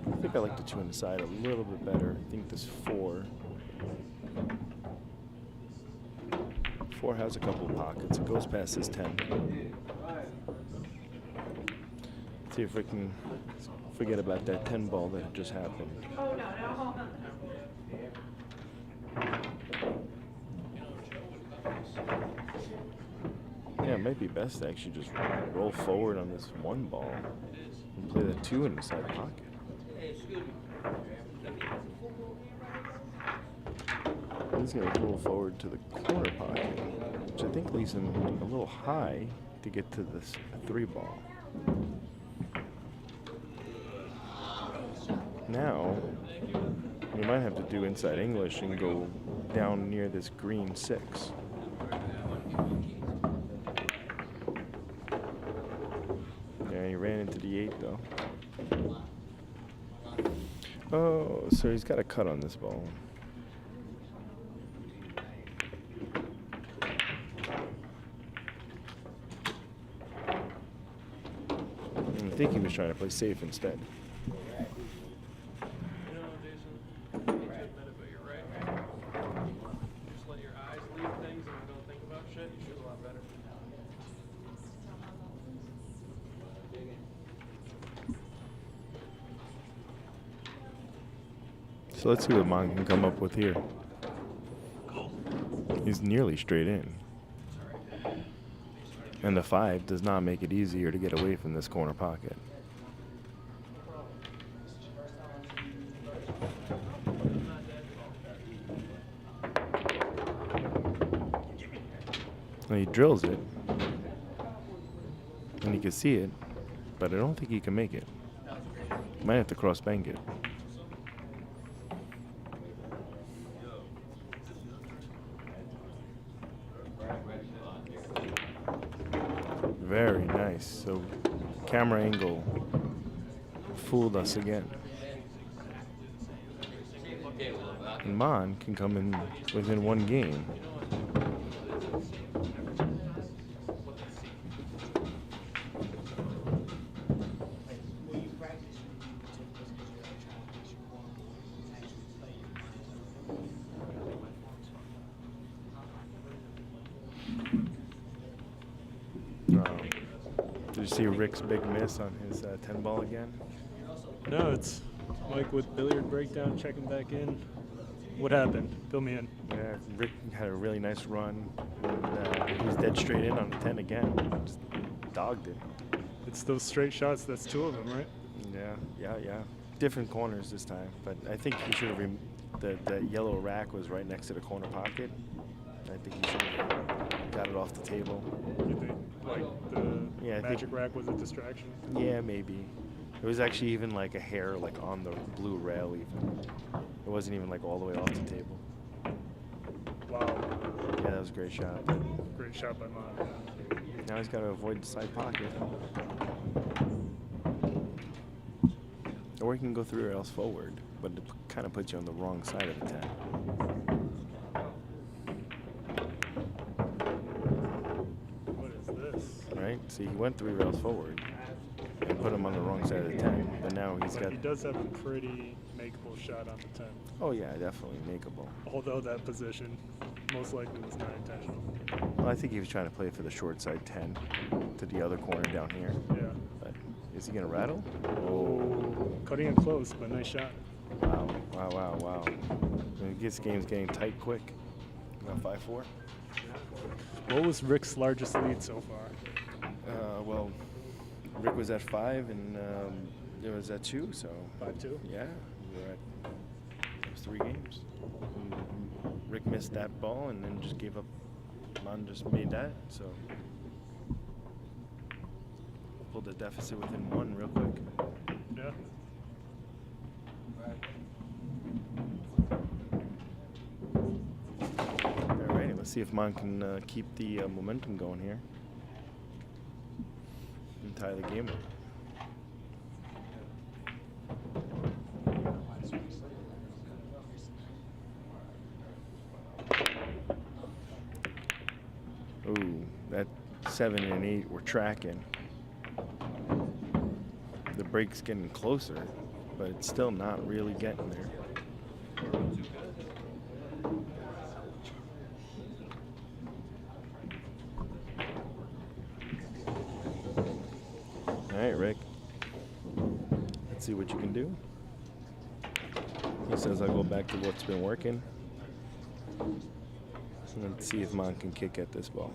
Speaker 3: I think I like the 2 in the side a little bit better. I think this 4. 4 has a couple of pockets. It goes past his 10. See if we can forget about that 10 ball that just happened.
Speaker 6: Oh, no.
Speaker 3: Yeah, it might be best to actually just roll forward on this 1 ball and play the 2 in the side pocket. He's going to roll forward to the corner pocket, which I think leaves him a little high to get to this 3 ball. Now, we might have to do inside English and go down near this green 6. Yeah, he ran into the 8 though. Oh, so he's got a cut on this ball. I think he was trying to play safe instead. So let's see what Manh can come up with here. He's nearly straight in. And the 5 does not make it easier to get away from this corner pocket. And he drills it. And he can see it, but I don't think he can make it. Might have to cross bank it. Very nice. So camera angle fooled us again. And Manh can come in within 1 game. Did you see Rick's big miss on his 10 ball again?
Speaker 1: No, it's Mike with Billiard Breakdown checking back in. What happened? Fill me in.
Speaker 3: Yeah, Rick had a really nice run. And, he was dead straight in on the 10 again. Just dogged it.
Speaker 1: It's those straight shots. That's 2 of them, right?
Speaker 3: Yeah. Different corners this time, but I think he should have. The yellow rack was right next to the corner pocket. I think he should have got it off the table.
Speaker 1: You think like the magic rack was a distraction?
Speaker 3: Yeah, maybe. It was actually even like a hair like on the blue rail even. It wasn't even like all the way off the table.
Speaker 1: Wow.
Speaker 3: Yeah, that was a great shot.
Speaker 1: Great shot by Manh.
Speaker 3: Now he's got to avoid the side pocket. Or he can go 3 rails forward, but it kind of puts you on the wrong side of the 10.
Speaker 1: What is this?
Speaker 3: Right? See, he went 3 rails forward and put him on the wrong side of the 10. But now he's
Speaker 1: But
Speaker 3: got.
Speaker 1: he does have a pretty makeable shot on the 10.
Speaker 3: Oh yeah, definitely makeable.
Speaker 1: Although that position most likely was not intentional.
Speaker 3: Well, I think he was trying to play for the short side 10 to the other corner down here.
Speaker 1: Yeah.
Speaker 3: But is he gonna rattle?
Speaker 1: Oh, cutting it close, but nice shot.
Speaker 3: Wow! Wow! Wow! Wow! This game's getting tight quick. About 5-4.
Speaker 1: What was Rick's largest lead so far?
Speaker 3: Well, Rick was at 5 and it was at 2, so
Speaker 1: 5-2.
Speaker 3: yeah, we were at it was 3 games. And Rick missed that ball and then just gave up. Mon just made that, so pulled the deficit within 1 real quick.
Speaker 1: Yeah.
Speaker 3: All right, let's see if Mon can keep the momentum going here and tie the game up. Ooh, that 7 and 8 we're tracking. The break's getting closer, but it's still not really getting there. All right, Rick. Let's see what you can do. He says I'll go back to what's been working. Let's see if Mon can kick at this ball.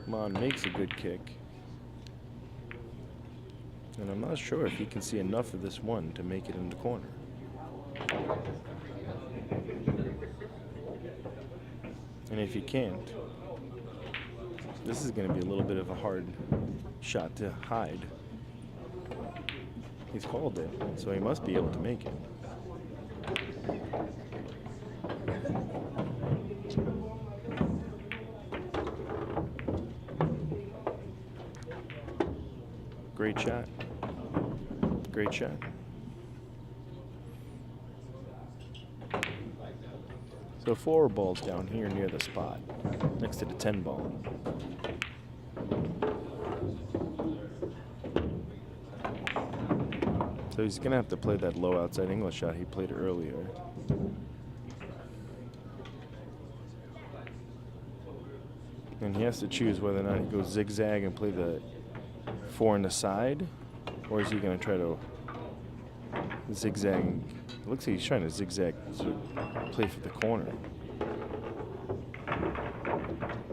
Speaker 3: Mon makes a good kick. And I'm not sure if he can see enough of this one to make it in the corner. And if he can't, this is going to be a little bit of a hard shot to hide. He's called it, so he must be able to make it. Great shot. Great shot. So 4 balls down here near the spot, next to the 10 ball. So he's going to have to play that low outside English shot he played earlier. And he has to choose whether or not he goes zigzag and play the 4 on the side, or is he going to try to zigzag? It looks like he's trying to zigzag to play for the corner.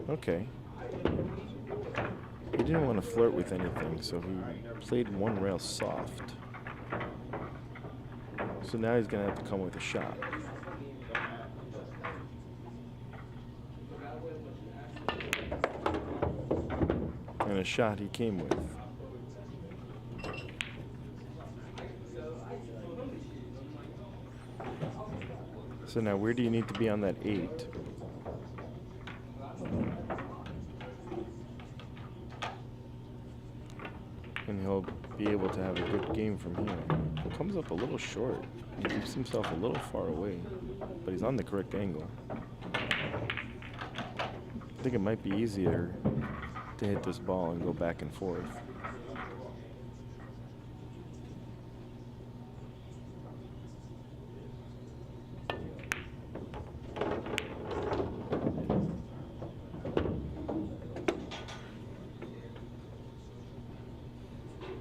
Speaker 3: Okay. He didn't want to flirt with anything, so he played 1 rail soft. So now he's going to have to come with a shot. And a shot he came with. So now where do you need to be on that 8? And he'll be able to have a good game from here. He comes up a little short. He keeps himself a little far away, but he's on the correct angle. I think it might be easier to hit this ball and go back and forth.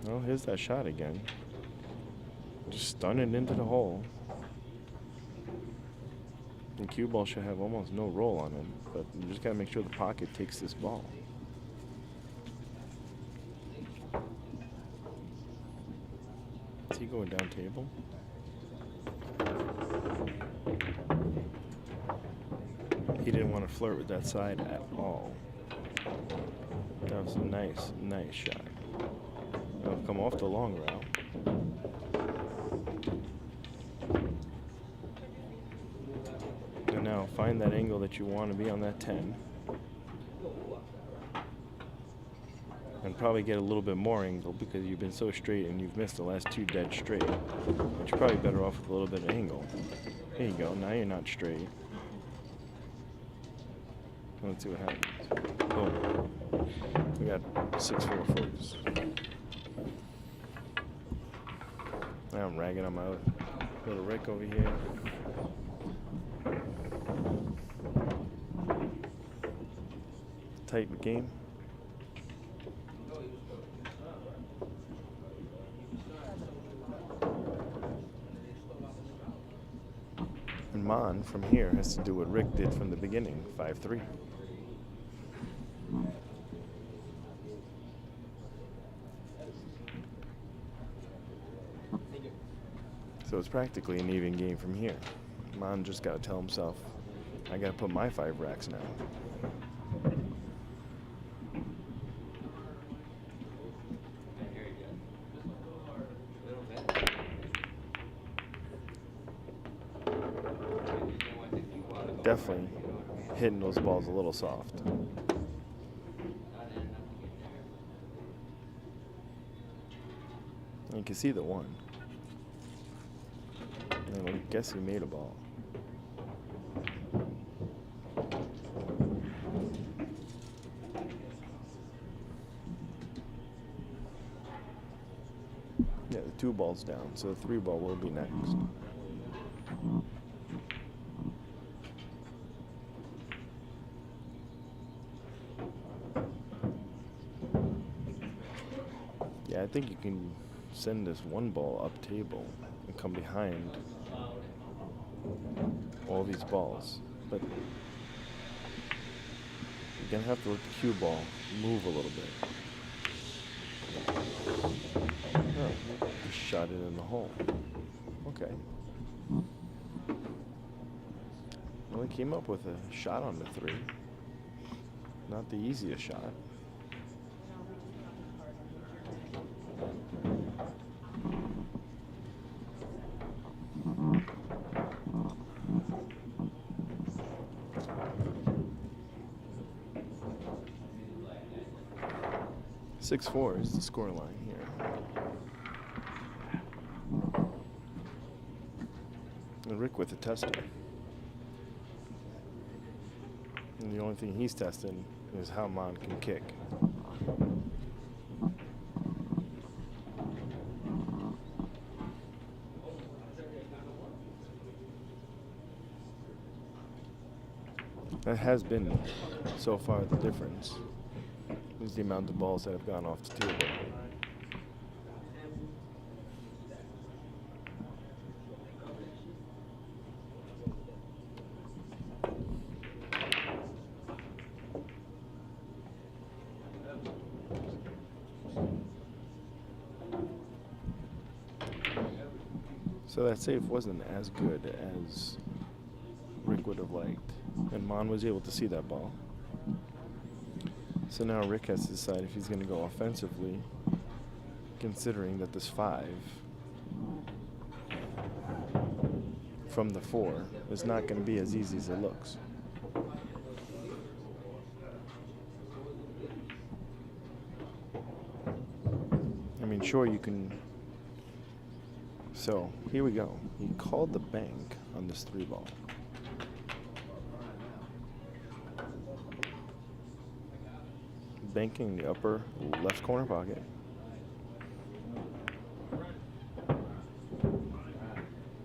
Speaker 3: Well, here's that shot again. Just stun it into the hole. And cue ball should have almost no roll on him, but you just gotta make sure the pocket takes this ball. Is he going down table? He didn't want to flirt with that side at all. That was a nice, nice shot. That'll come off the long rail. And now find that angle that you want to be on that 10. And probably get a little bit more angle because you've been so straight and you've missed the last 2 dead straight. But you're probably better off with a little bit of angle. There you go. Now you're not straight. Let's see what happens. Boom. We got 6-4 folks. Now I'm ragging on my little Rick over here. Tight game. And Mon from here has to do what Rick did from the beginning, 5-3. So it's practically an even game from here. Mon just got to tell himself, I got to put my 5 racks now. Definitely hitting those balls a little soft. You can see the 1. And I guess he made a ball. Yeah, the 2 balls down, so the 3 ball will be next. Yeah, I think you can send this 1 ball up table and come behind all these balls, but you're gonna have to let the cue ball move a little bit. Oh, just shot it in the hole. Okay. Well, he came up with a shot on the 3. Not the easiest shot. .64 is the score line here. And Rick with the tester. And the only thing he's testing is how Mon can kick. That has been, so far, the difference. Is the amount of balls that have gone off the table. So that save wasn't as good as Rick would have liked, and Mon was able to see that ball. So now Rick has to decide if he's going to go offensively, considering that this 5 from the 4 is not going to be as easy as it looks. I mean, sure, you can. So here we go. He called the bank on this 3 ball. Banking the upper left corner pocket.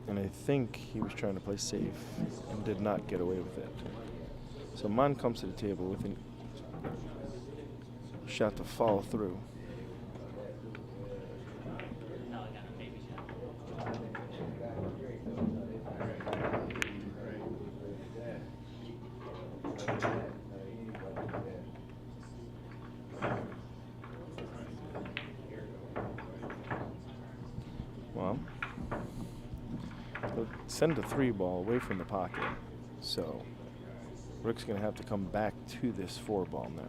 Speaker 3: And I think he was trying to play safe and did not get away with it. So Mon comes to the table with a shot to follow through. Well, send a 3 ball away from the pocket. So Rick's going to have to come back to this 4 ball now.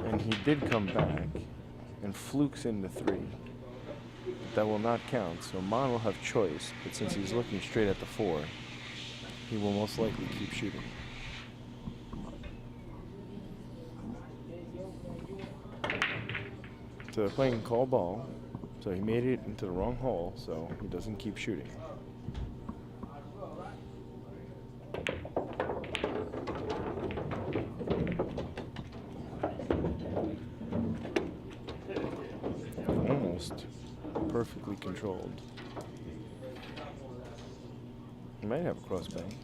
Speaker 3: And did come back and flukes into 3. That will not count, so Mon will have choice, but since he's looking straight at the 4, he will most likely keep shooting. So they're playing call ball, so he made it into the wrong hole, so he doesn't keep shooting. Almost perfectly controlled. He might have a cross bank.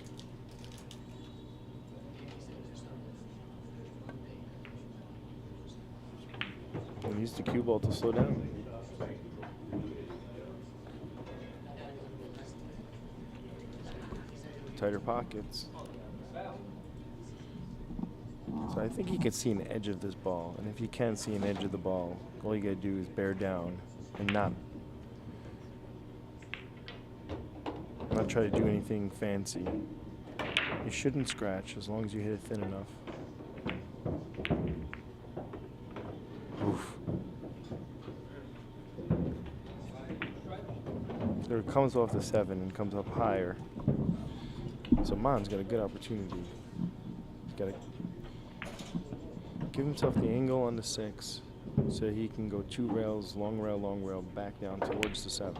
Speaker 3: He needs the cue ball to slow down. Tighter pockets. So I think he can see an edge of this ball, and if you can see an edge of the ball, all you gotta do is bear down and not try to do anything fancy. You shouldn't scratch as long as you hit it thin enough. Oof. So it comes off the 7 and comes up higher. So Mon's got a good opportunity. He's got to give himself the angle on the 6 so he can go 2 rails, long rail, back down towards the 7.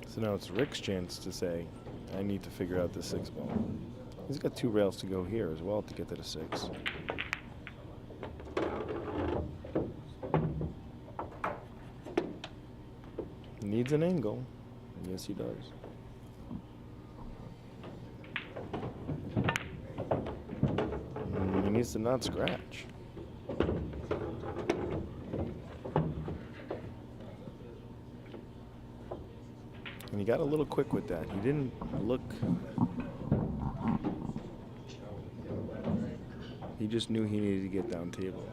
Speaker 3: So now it's Rick's chance to say, I need to figure out the 6 ball. He's got 2 rails to go here as well to get to the 6. Needs an angle. Yes, he does. He needs to not scratch. And he got a little quick with that. He didn't look. He just knew he needed to get down table.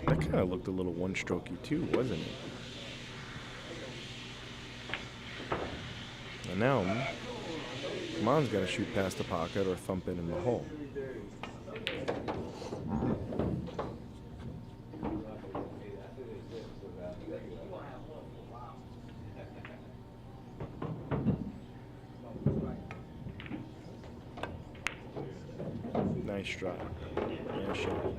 Speaker 3: That kind of looked a little one-strokey too, wasn't it? And now, Mon's got to shoot past the pocket or thump it in the hole. Nice shot. Nice shot.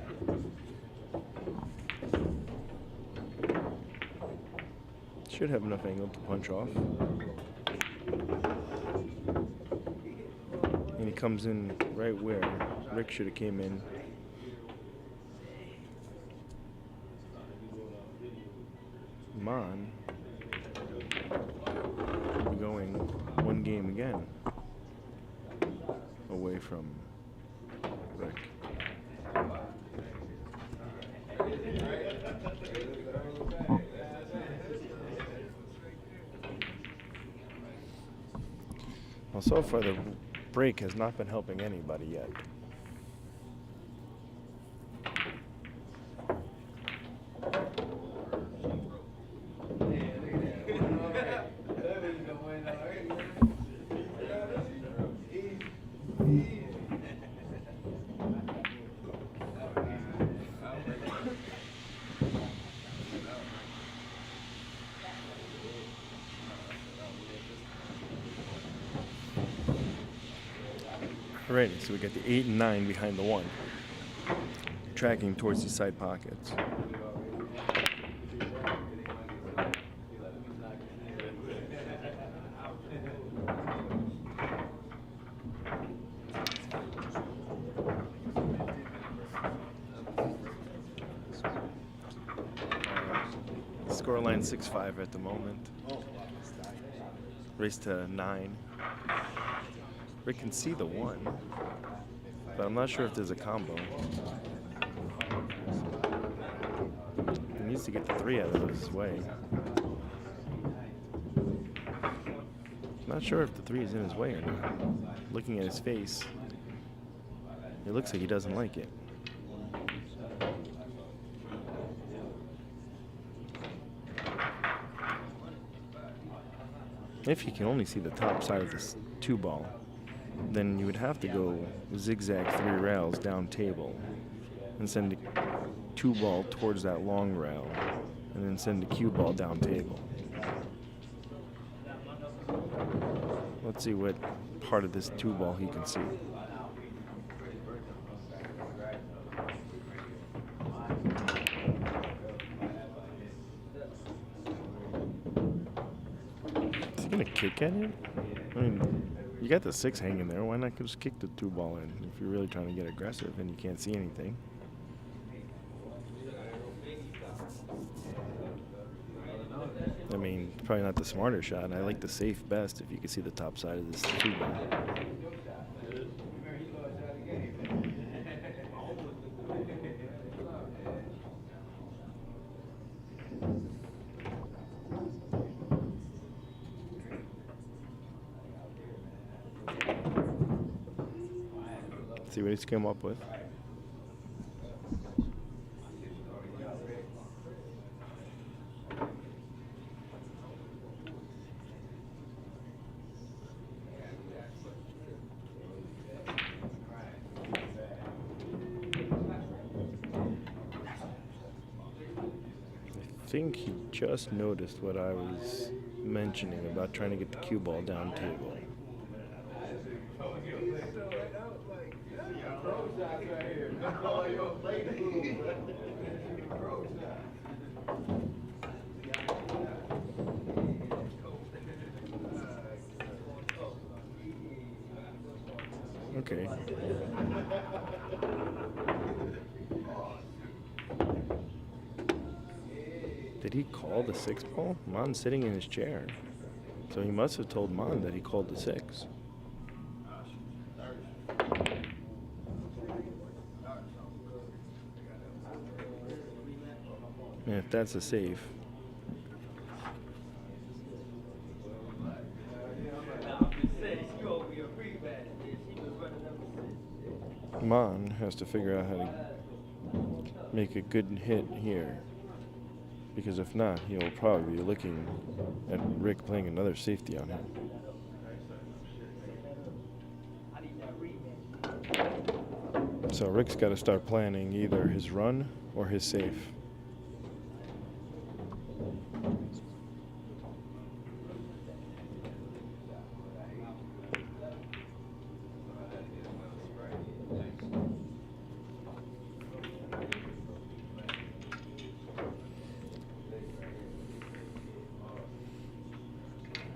Speaker 3: Should have enough angle to punch off. And he comes in right where Rick should have came in. Mon will be going 1 game again away from Rick. Well, so far the break has not been helping anybody yet. Alrighty, so we got the 8 and 9 behind the 1, tracking towards these side pockets. Scoreline 6-5 at the moment. Race to 9. Rick can see the 1, but I'm not sure if there's a combo. needs to get the 3 out of his way. Not sure if the 3 is in his way or not. Looking at his face, it looks like he doesn't like it. If you can only see the top side of this 2-ball, then you would have to go zigzag 3 rails down table and send a 2-ball towards that long rail and then send a cue ball down table. Let's see what part of this 2-ball he can see. Is he gonna kick at it? I mean, you got the 6 hanging there. Why not just kick the 2-ball in if you're really trying to get aggressive and you can't see anything? I mean, probably not the smarter shot. I like the safe best if you can see the top side of this 2-ball. See what he's come up with. I think he just noticed what I was mentioning about trying to get the cue ball down table. Okay. Did he call the 6 ball? Man's sitting in his chair. So he must have told Man that he called the 6. And if that's a safe, Man has to figure out how to make a good hit here. Because if not, he'll probably be looking at Rick playing another safety on him. So Rick's got to start planning either his run or his safe.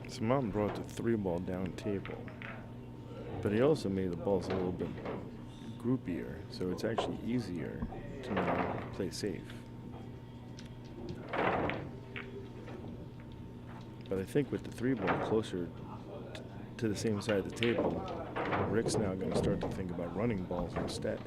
Speaker 3: So Mom brought the 3-ball down table, but he also made the balls a little bit groupier, so it's actually easier to now play safe. But I think with the 3-ball closer to the same side of the table, Rick's now going to start to think about running balls instead.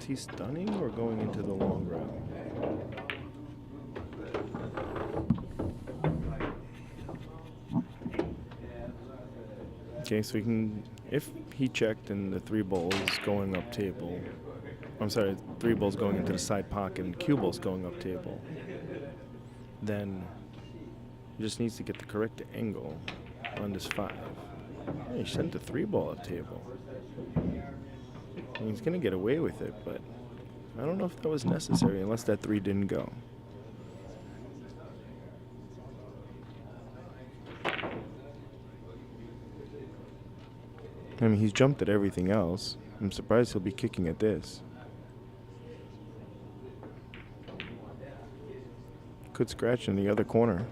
Speaker 3: Is he stunning or going into the long round? Okay, so he can, if he checked and the 3-ball is going up table, I'm sorry, 3-ball's going into the side pocket and cue ball's going up table, then he just needs to get the correct angle on this 5. Yeah, he sent the 3-ball up table. He's going to get away with it, but I don't know if that was necessary unless that 3 didn't go. I mean, he's jumped at everything else. I'm surprised he'll be kicking at this. Could scratch in the other corner.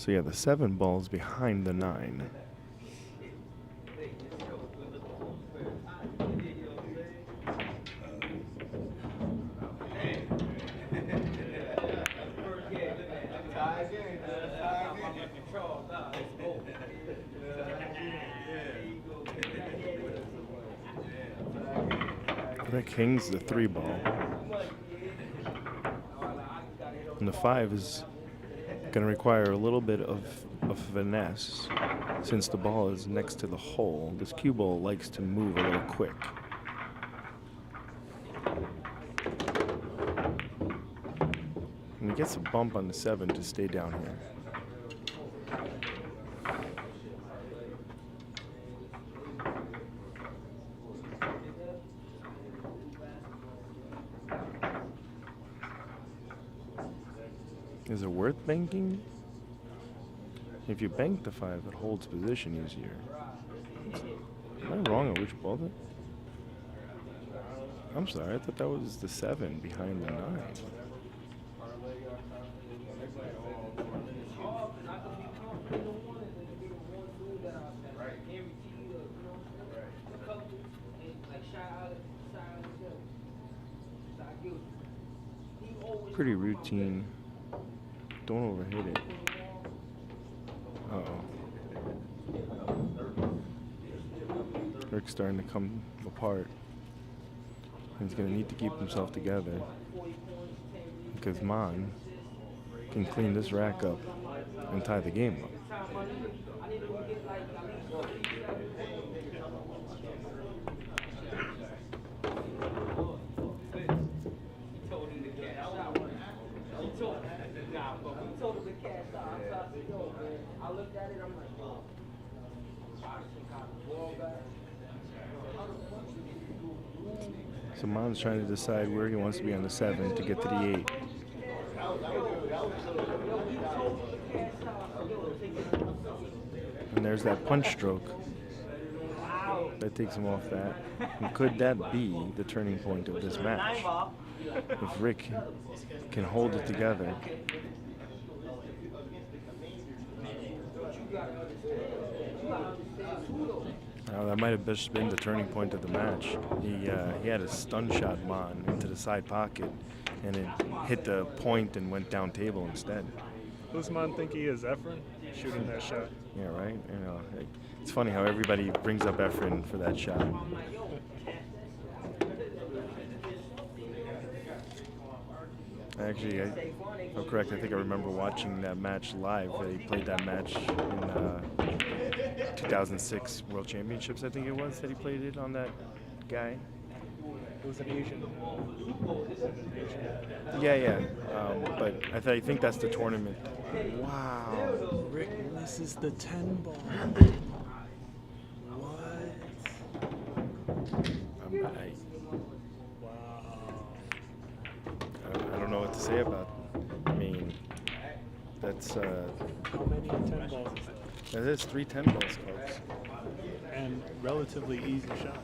Speaker 3: So yeah, the 7 ball is behind the 9. That king's the 3 ball. And the 5 is going to require a little bit of finesse. Since the ball is next to the hole, this cue ball likes to move a little quick. And he gets a bump on the 7 to stay down here. Is it worth banking? If you bank the 5, it holds position easier. Am I wrong on which ball that? I'm sorry, I thought that was the 7 behind the 9. Pretty routine. Don't overhit it. Uh-oh. Rick's starting to come apart. He's going to need to keep himself together because Manh can clean this rack up and tie the game up. So Mahn's trying to decide where he wants to be on the 7 to get to the 8. And there's that punch stroke. That takes him off that. And could that be the turning point of this match? If Rick can hold it together. That might have just been the turning point of the match. He had a stun shot Manh into the side pocket, and it hit the point and went down table instead.
Speaker 1: Who's Manh think he is, Efren? Shooting that shot.
Speaker 3: Yeah, right? You know, it's funny how everybody brings up Efren for that shot. Actually, I'm correct. I think I remember watching that match live. He played that match in 2006 World Championships, I think it was, that he played it on that guy.
Speaker 1: It was an Asian.
Speaker 3: Yeah. But I think that's the tournament. Wow.
Speaker 1: Rick misses the 10 ball. What?
Speaker 3: I don't know what to say about it. I mean, that's...
Speaker 1: How many 10 balls is that?
Speaker 3: That is 3 10 balls, folks.
Speaker 1: And relatively easy shots.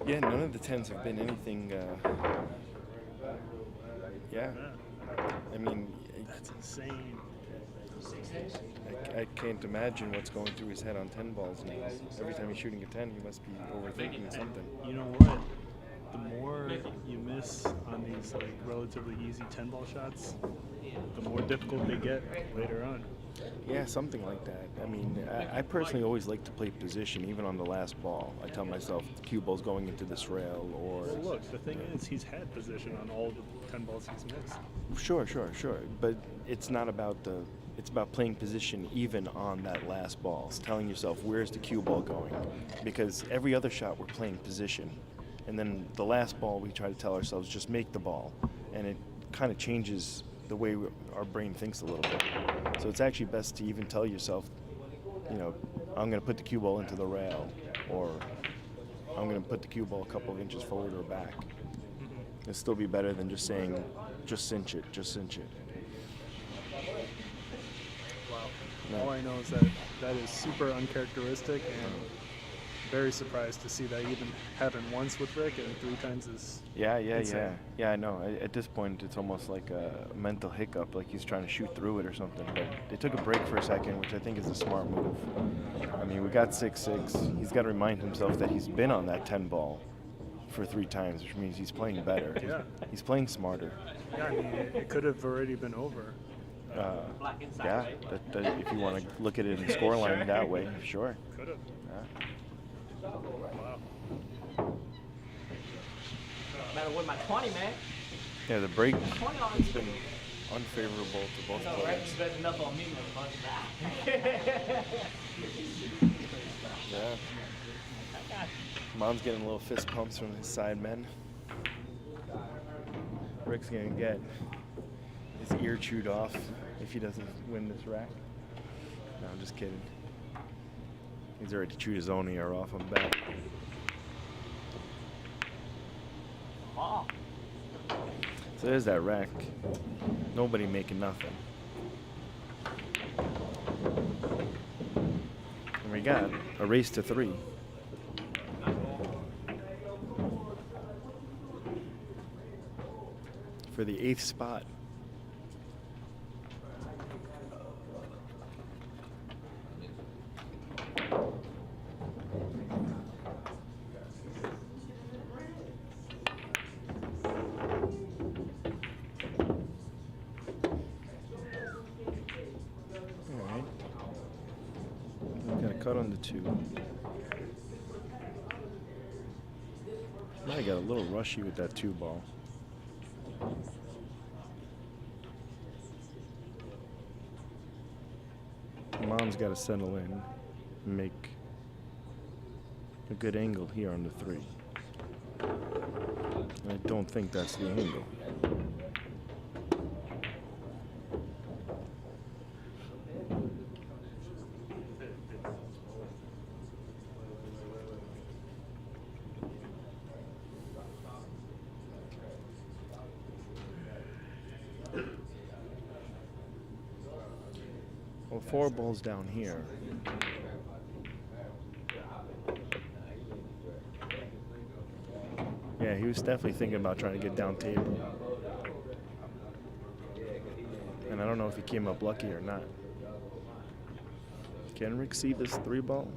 Speaker 3: Yeah, none of the 10s have been anything... Yeah. I mean...
Speaker 1: That's insane.
Speaker 3: I can't imagine what's going through his head on 10 balls now. Every time he's shooting a 10, he must be overthinking something.
Speaker 1: You know what? The more you miss on these relatively easy 10 ball shots, the more difficult they get later on.
Speaker 3: Yeah, something like that. I mean, I personally always like to play position, even on the last ball. I tell myself the cue ball's going into this rail, or...
Speaker 1: Well, look, the thing is, he's had position on all the 10 balls he's missed.
Speaker 3: Sure. But it's not about the... It's about playing position even on that last ball. It's telling yourself, where's the cue ball going? Because every other shot, we're playing position. And then the last ball, we try to tell ourselves, just make the ball. And it kind of changes the way our brain thinks a little bit. So it's actually best to even tell yourself, you know, I'm going to put the cue ball into the rail, or I'm going to put the cue ball a couple of inches forward or back. It'll still be better than just saying, just cinch it.
Speaker 1: Wow. All I know is that is super uncharacteristic, and very surprised to see that even happen once with Rick and 3 times is
Speaker 3: Yeah.
Speaker 1: insane.
Speaker 3: Yeah, I know. At this point, it's almost like a mental hiccup, like he's trying to shoot through it or something. But they took a break for a second, which I think is a smart move. I mean, we got 6-6. He's got to remind himself that he's been on that 10 ball for 3 times, which means he's playing better.
Speaker 1: Yeah.
Speaker 3: He's playing smarter.
Speaker 1: Yeah, I mean, it could have already been over.
Speaker 3: Yeah, if you want to look at it in the scoreline that way, sure.
Speaker 1: Could have.
Speaker 3: Yeah.
Speaker 1: Wow.
Speaker 2: Better win my 20, man.
Speaker 3: Yeah, the break
Speaker 2: 20 on
Speaker 3: has been unfavorable to both
Speaker 2: No,
Speaker 3: players.
Speaker 2: right? That's enough on me, motherfucker.
Speaker 3: Yeah. Mom's getting a little fist pumps from his side men. Rick's gonna get his ear chewed off if he doesn't win this rack. No, I'm just kidding. He's already chewed his own ear off, I'm bet.
Speaker 2: Oh.
Speaker 3: So there's that rack. Nobody making nothing. And we got a race to 3. For the 8th spot. Alright. We've got a cut on the 2. Might have got a little rushy with that 2 ball. Mom's got to settle in and make a good angle here on the 3. And I don't think that's the angle. Well, 4 balls down here. Yeah, he was definitely thinking about trying to get down table. And I don't know if he came up lucky or not. Can Rick see this 3 ball?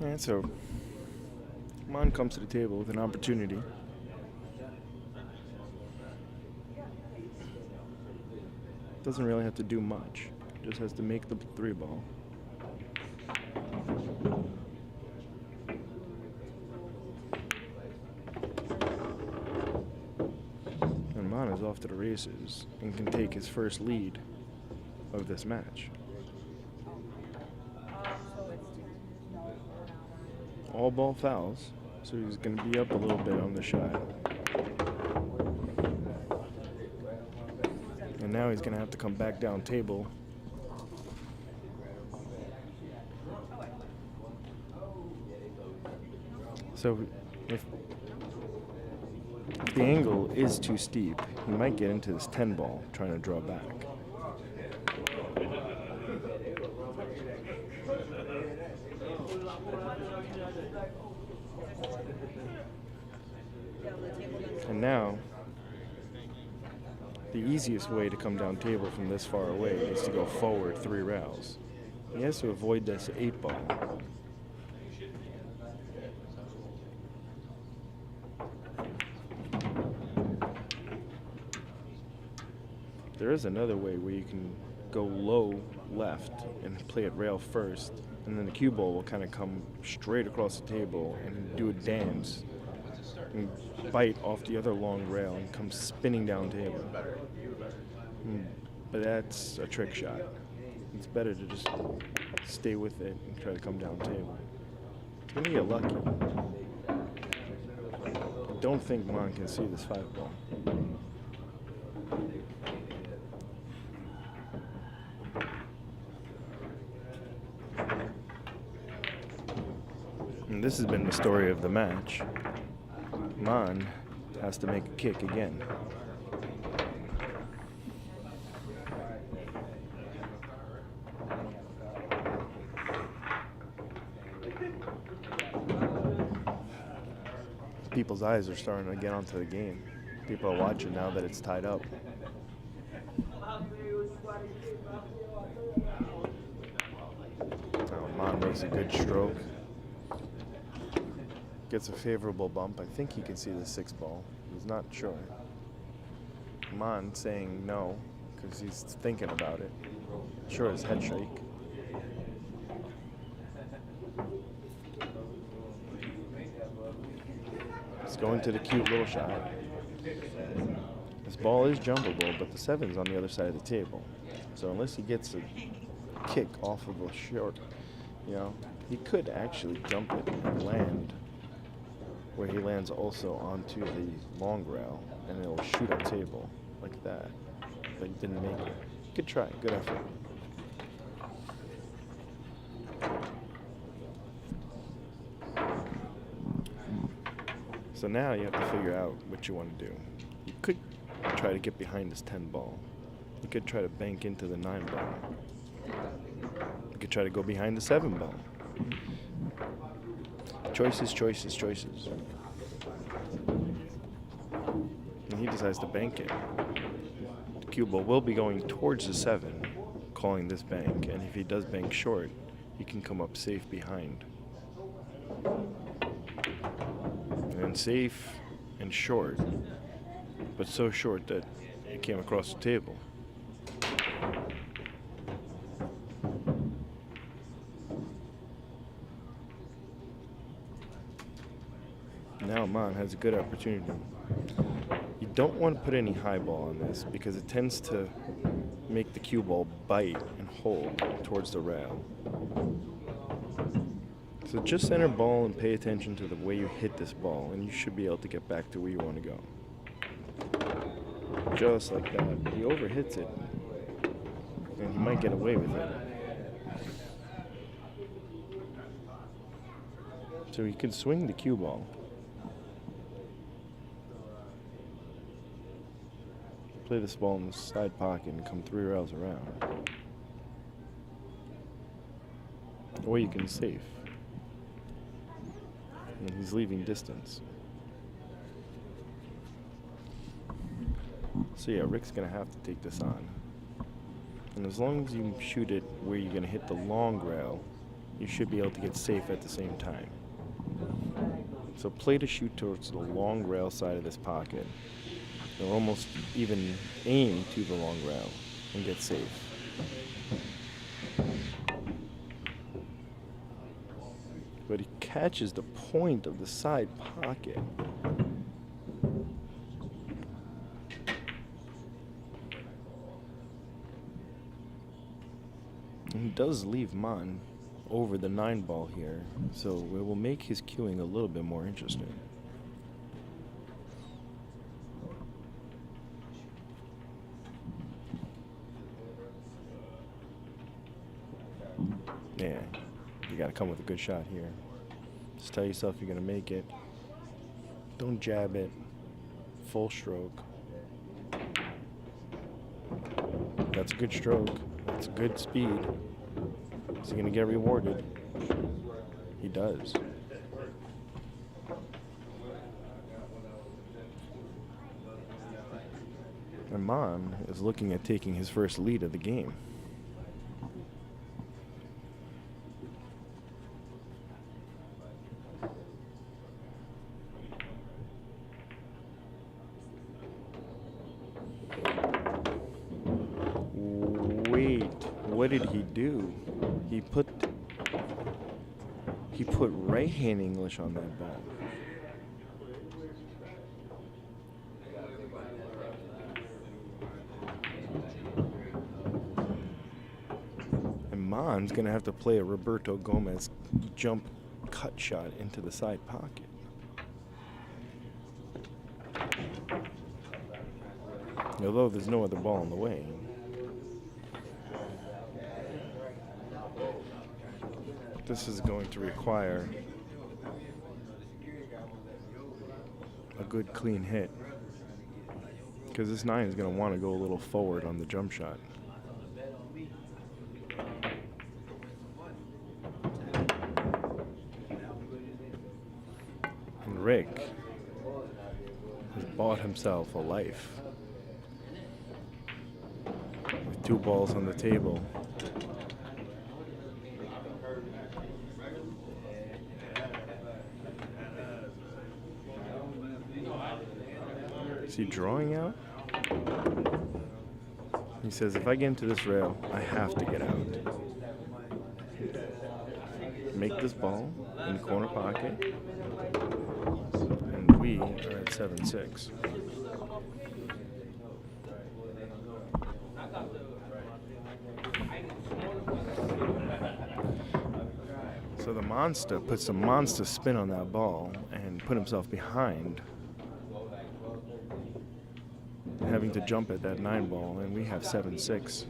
Speaker 3: And so, Mon comes to the table with an opportunity. Doesn't really have to do much. Just has to make the 3 ball. And Mon is off to the races and can take his first lead of this match. All ball fouls, so he's going to be up a little bit on the shot. And now he's going to have to come back down table. So if the angle is too steep, he might get into this 10 ball trying to draw back. And now, the easiest way to come down table from this far away is to go forward 3 rails. He has to avoid this 8 ball. There is another way where you can go low left and play it rail first, and then the cue ball will kind of come straight across the table and do a dance and bite off the other long rail and come spinning down table. But that's a trick shot. It's better to just stay with it and try to come down table. It's going to get lucky. I don't think Mon can see this 5-ball. And this has been the story of the match. Mon has to make a kick again. People's eyes are starting to get onto the game. People are watching now that it's tied up. Oh, Mon makes a good stroke. Gets a favorable bump. I think he can see the 6-ball. He's not sure. Mon saying no because he's thinking about it. Sure, his head shake. He's going to the cute little shot. This ball is jumpable, but the 7's on the other side of the table. So unless he gets a kick off of a short, you know, he could actually jump it and land where he lands also onto the long rail, and it'll shoot up table like that. But he didn't make it. Good try, good effort. So now you have to figure out what you want to do. You could try to get behind this 10-ball. You could try to bank into the 9-ball. You could try to go behind the 7-ball. Choices, choices, choices. And he decides to bank it. The cue ball will be going towards the 7, calling this bank. And if he does bank short, he can come up safe behind. And safe and short, but so short that it came across the table. Now Mon has a good opportunity. You don't want to put any high ball on this because it tends to make the cue ball bite and hold towards the rail. So just center ball and pay attention to the way you hit this ball, and you should be able to get back to where you want to go. Just like that. He overhits it, and he might get away with it. So he could swing the cue ball. Play this ball in the side pocket and come 3 rails around. Or you can safe. And he's leaving distance. So yeah, Rick's gonna have to take this on. And as long as you shoot it where you're gonna hit the long rail, you should be able to get safe at the same time. So play to shoot towards the long rail side of this pocket. Or almost even aim to the long rail and get safe. But he catches the point of the side pocket. And he does leave Mon over the 9-ball here, so it will make his cueing a little bit more interesting. Yeah, you gotta come with a good shot here. Just tell yourself you're gonna make it. Don't jab it. Full stroke. That's a good stroke. That's a good speed. Is he gonna get rewarded? He does. And Mon is looking at taking his first lead of the game. What did he do? He put right-hand English on that ball. Mon's going to have to play a Roberto Gomez jump cut shot into the side pocket. Although there's no other ball in the way. This is going to require a good clean hit, because this 9 is going to want to go a little forward on the jump shot. And Rick has bought himself a life with 2 balls on the table. Is he drawing out? He says, if I get into this rail, I have to get out. Make this ball in the corner pocket. And we are at 7-6. So the monster put some monster spin on that ball and put himself behind, having to jump at that 9 ball, and we have 7-6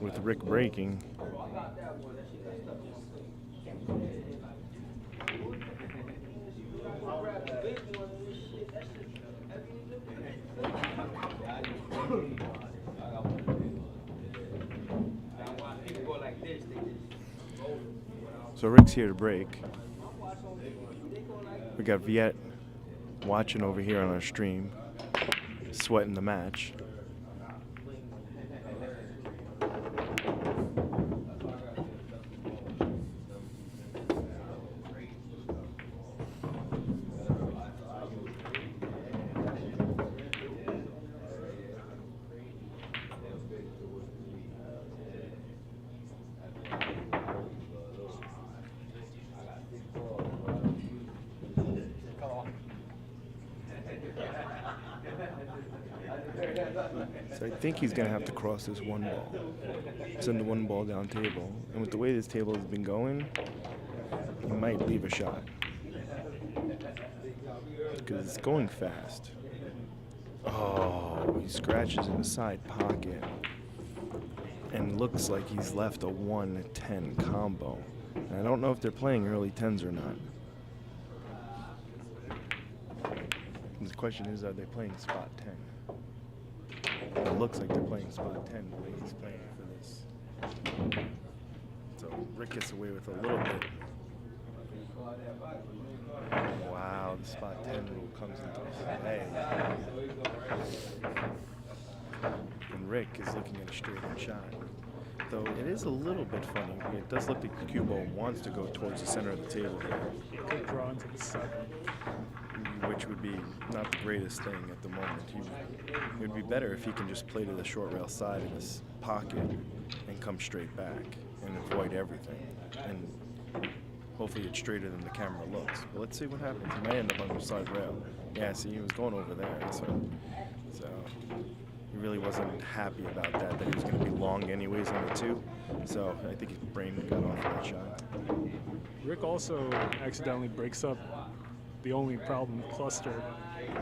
Speaker 3: with Rick breaking. So Rick's here to break. We got Viet watching over here on our stream, sweating the match. So I think he's going to have to cross this 1 ball, send the 1 ball down table. And with the way this table has been going, he might leave a shot, because it's going fast. Oh, he scratches in the side pocket and looks like he's left a 1-10 combo. And I don't know if they're playing early 10s or not. The question is, are they playing spot 10? It looks like they're playing spot 10 the way he's playing for this. So Rick gets away with a little bit. Wow, the spot 10 rule comes into play. And Rick is looking at a straight-in shot. Though it is a little bit funny. It does look like the cue ball wants to go towards the center of the table here.
Speaker 1: It could draw into the 7.
Speaker 3: Which would be not the greatest thing at the moment. It would be better if he can just play to the short rail side of his pocket and come straight back and avoid everything. And hopefully it's straighter than the camera looks. But let's see what happens. He might end up on the side rail. Yeah, see, he was going over there. So he really wasn't happy about that he was going to be long anyways on the 2. So I think his brain got off that shot.
Speaker 1: Rick also accidentally breaks up the only problem cluster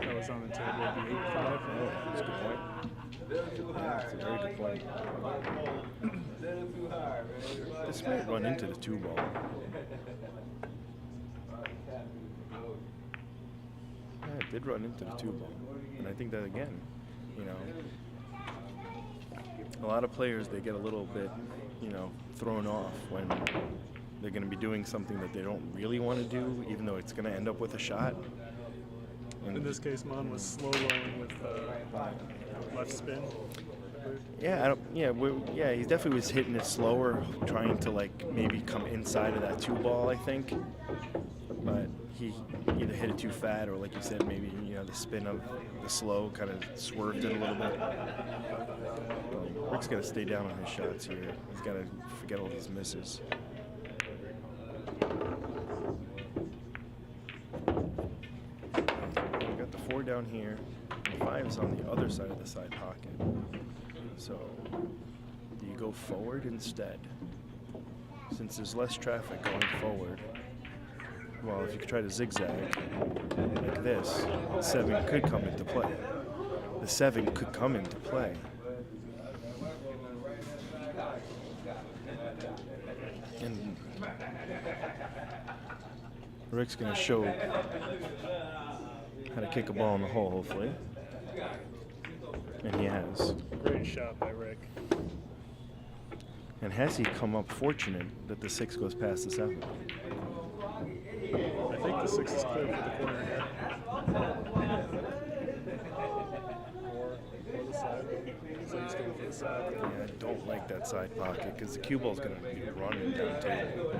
Speaker 1: that was on the table, the 8-5.
Speaker 3: Oh, that's a good point. Yeah, that's a very good point. This might run into the 2 ball. Yeah, it did run into the 2 ball. And I think that, again, a lot of players, they get a little bit, thrown off when they're going to be doing something that they don't really want to do, even though it's going to end up with a shot. And
Speaker 1: in this case, Mon was slow rolling with left spin.
Speaker 3: Yeah, he definitely was hitting it slower, trying to maybe come inside of that 2 ball, I think. But he either hit it too fat, or like you said, maybe the spin of the slow kind of swerved it a little bit. Rick's got to stay down on his shots here. He's got to forget all these misses. We got the 4 down here. The 5 is on the other side of the side pocket. So you you go forward instead. Since there's less traffic going forward, well, if you try to zigzag like this, 7 could come into play. The 7 could come into play. And Rick's going to show how to kick a ball in the hole, hopefully. And he has.
Speaker 1: Great shot by Rick.
Speaker 3: And has he come up fortunate that the 6 goes past the 7?
Speaker 1: I think the 6 is clear for the corner. Or the side. So he's going for the side.
Speaker 3: Yeah, I don't like that side pocket because the cue ball's going to be running down table.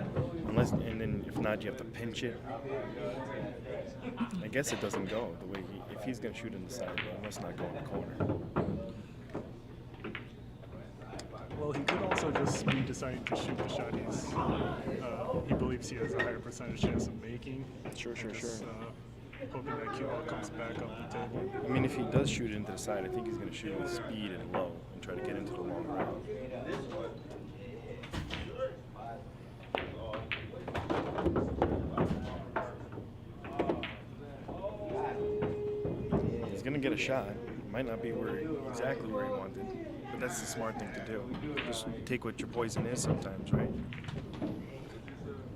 Speaker 3: Unless, and then if not, you have to pinch it. I guess it doesn't go the way if he's going to shoot in the side, it must not go in the corner.
Speaker 1: Well, he could also just be deciding to shoot the shot he believes he has a higher percentage chance of making.
Speaker 3: Sure.
Speaker 1: Hoping that cue ball comes back up the table.
Speaker 3: I mean, if he does shoot into the side, I think he's going to shoot with speed and low and try to get into the long round. He's going to get a shot. Might not be exactly where he wanted, but that's the smart thing to do. Just take what your poison is sometimes, right?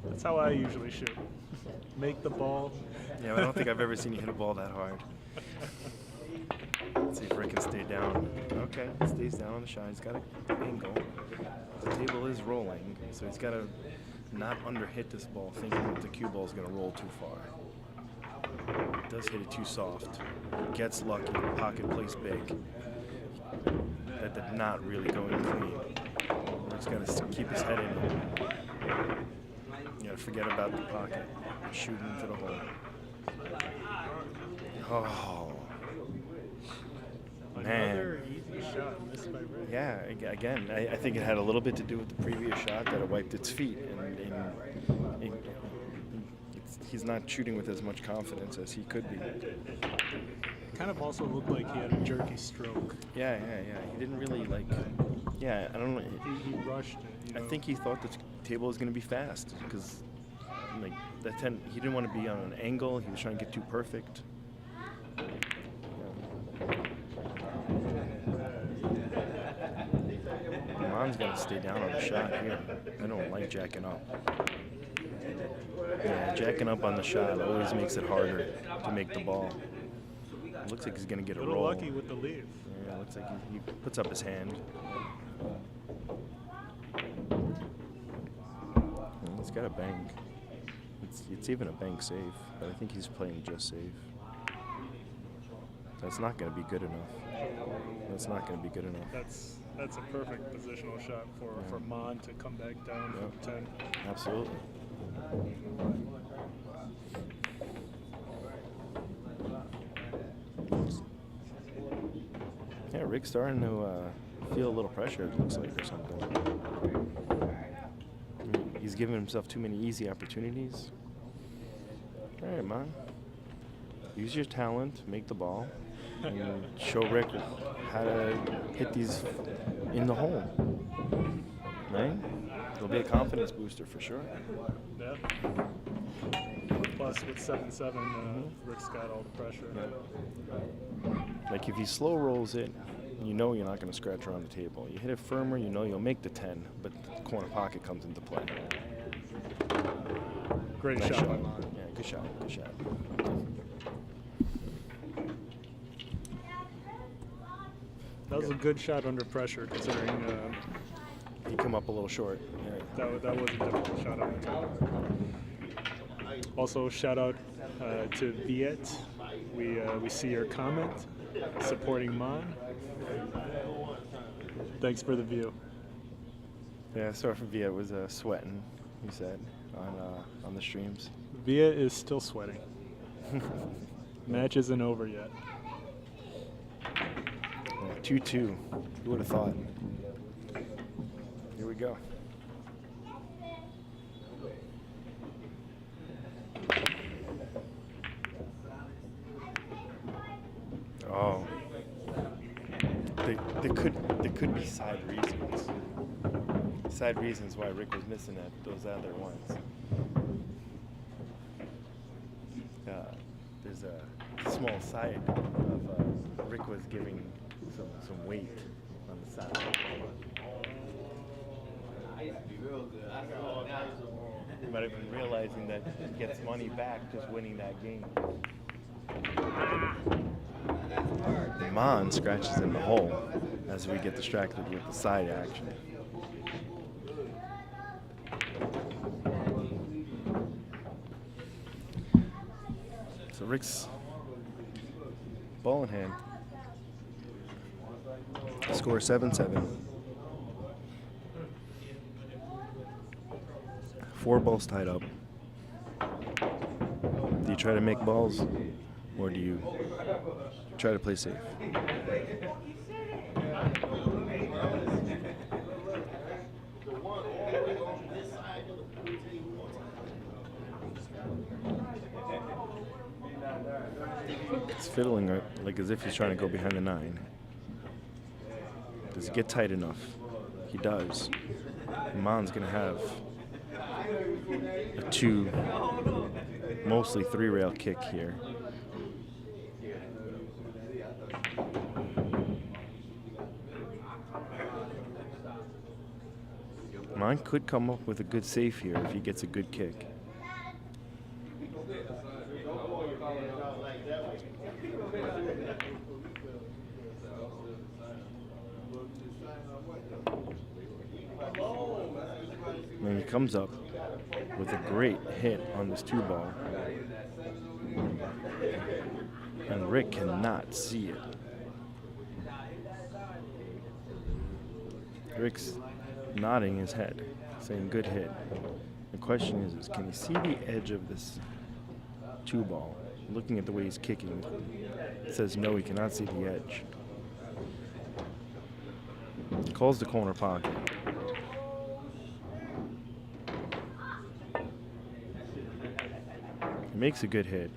Speaker 1: That's how I usually shoot. Make the ball.
Speaker 3: Yeah, I don't think I've ever seen you hit a ball that hard. Let's see if Rick can stay down. Okay, stays down on the shot. He's got an angle. The table is rolling, so he's got to not underhit this ball, thinking that the cue ball is going to roll too far. It does hit it too soft. Gets lucky. The pocket plays big. That did not really go in clean. Rick's got to keep his head in it. You got to forget about the pocket. Shoot into the hole. Oh.
Speaker 1: Another easy shot missed by Rick.
Speaker 3: Yeah, again, I think it had a little bit to do with the previous shot that it wiped its feet. And he's not shooting with as much confidence as he could be.
Speaker 1: Kind of also looked like he had a jerky stroke.
Speaker 3: Yeah. He didn't really I don't know.
Speaker 1: He rushed it.
Speaker 3: I think he thought the table was going to be fast because he didn't want to be on an angle. He was trying to get too perfect. Man's got to stay down on the shot here. I don't like jacking up. Yeah, jacking up on the shot always makes it harder to make the ball. It looks like he's going to get a roll.
Speaker 1: Lucky with the leave.
Speaker 3: Yeah, it looks like he puts up his hand. He's got a bank. It's even a bank save, but I think he's playing just save. That's not going to be good enough.
Speaker 1: That's a perfect positional shot for Mon to come back down from 10.
Speaker 3: Absolutely. Yeah, Rick's starting to feel a little pressure, it looks like, or something. He's giving himself too many easy opportunities. All right, man. Use your talent, make the ball, and show Rick how to hit these in the hole. Right? It'll be a confidence booster for sure.
Speaker 1: Yeah. Plus, with 7-7, Rick's got all the pressure.
Speaker 3: Yeah. Like if he slow rolls it, you know you're not going to scratch around the table. You hit it firmer, you know you'll make the 10, but the corner pocket comes into play.
Speaker 1: Great
Speaker 3: Nice
Speaker 1: shot.
Speaker 3: Yeah, good shot.
Speaker 1: That was a good shot under pressure, considering
Speaker 3: he came up a little short. Yeah.
Speaker 1: that was a difficult shot on the top. Also, shout out to Viet. We see your comment supporting Mon. Thanks for the view.
Speaker 3: Yeah, sorry for Viet was sweating, he said, on the streams.
Speaker 1: Viet is still sweating. Match isn't over yet.
Speaker 3: 2-2. Who would have thought? Here we go. Oh. There could be side reasons. Side reasons why Rick was missing at those other ones. There's a small side of Rick was giving some weight on the side. He might have been realizing that he gets money back just winning that game. Mon scratches in the hole as we get distracted with the side action. So Rick's ball in hand. Score 7-7. 4 balls tied up. Do you try to make balls, or do you try to play safe? It's fiddling like as if he's trying to go behind the 9. Does he get tight enough? He does. Mon's going to have a 2, mostly 3-rail kick here. Mon could come up with a good save here if he gets a good kick. And he comes up with a great hit on this 2 ball. And Rick cannot see it. Rick's nodding his head, saying good hit. The question is can he see the edge of this 2 ball? Looking at the way he's kicking, it says no, he cannot see the edge. Calls the corner pocket. He makes a good hit.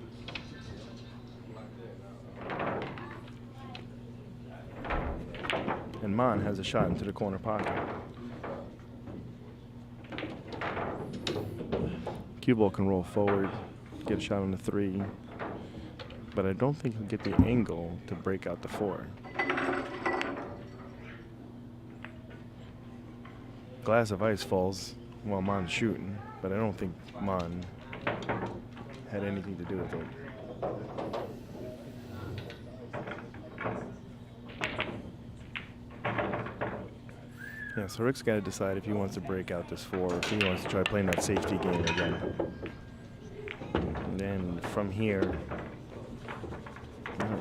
Speaker 3: And Mon has a shot into the corner pocket. Cue ball can roll forward, get a shot on the 3, but I don't think he'll get the angle to break out the 4. Glass of ice falls while Mon's shooting, but I don't think Mon had anything to do with it. Yeah, so Rick's got to decide if he wants to break out this 4 or if he wants to try playing that safety game again. And then from here,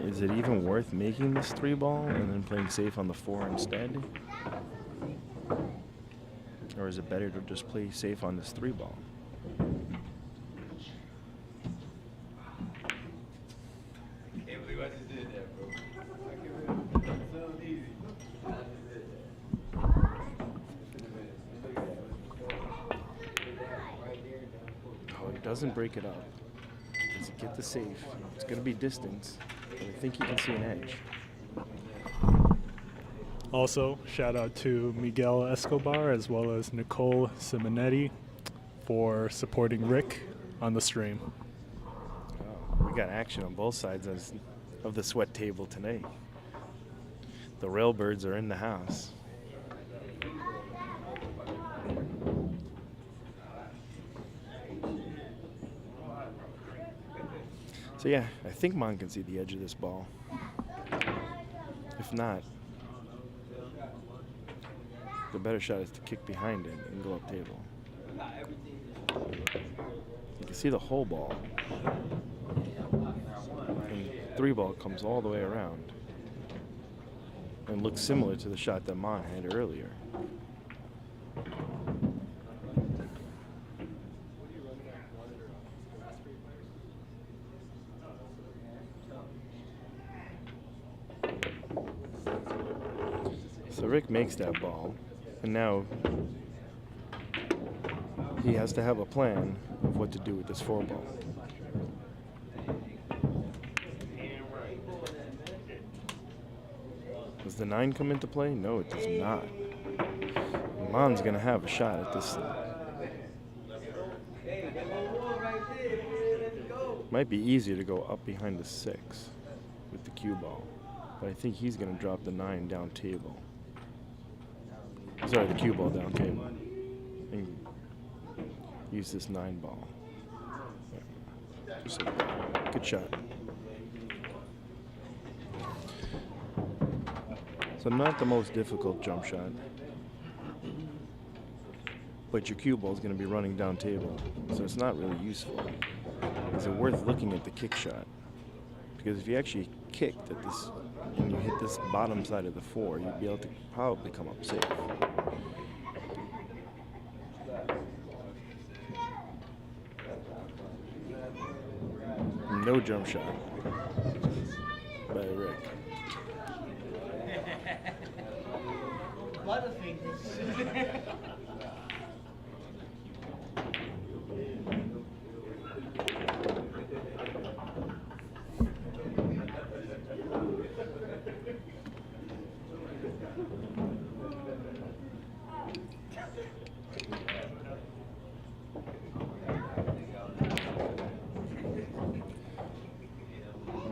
Speaker 3: is it even worth making this 3 ball and then playing safe on the 4 instead? Or is it better to just play safe on this 3 ball? Doesn't break it up. Does he get the safe? It's going to be distance, but I think he can see an edge.
Speaker 1: Also, shout out to Miguel Escobar as well as Nicole Simonetti for supporting Rick on the stream.
Speaker 3: Oh, we got action on both sides of the sweat table tonight. The Railbirds are in the house. So yeah, I think Mon can see the edge of this ball. If not, the better shot is to kick behind it and go up table. You can see the whole ball. And 3 ball comes all the way around and looks similar to the shot that Mon had earlier. So Rick makes that ball, and now he has to have a plan of what to do with this 4 ball. Does the 9 come into play? No, it does not. Man's gonna have a shot at this. Might be easier to go up behind the 6 with the cue ball, but I think he's gonna drop the 9 down table. Sorry, the cue ball down table. And use this 9 ball. Just like that. Good shot. So not the most difficult jump shot, but your cue ball is going to be running down table, so it's not really useful. Is it worth looking at the kick shot? Because if you actually kicked at this and you hit this bottom side of the 4, you'd be able to probably come up safe. No jump shot by Rick.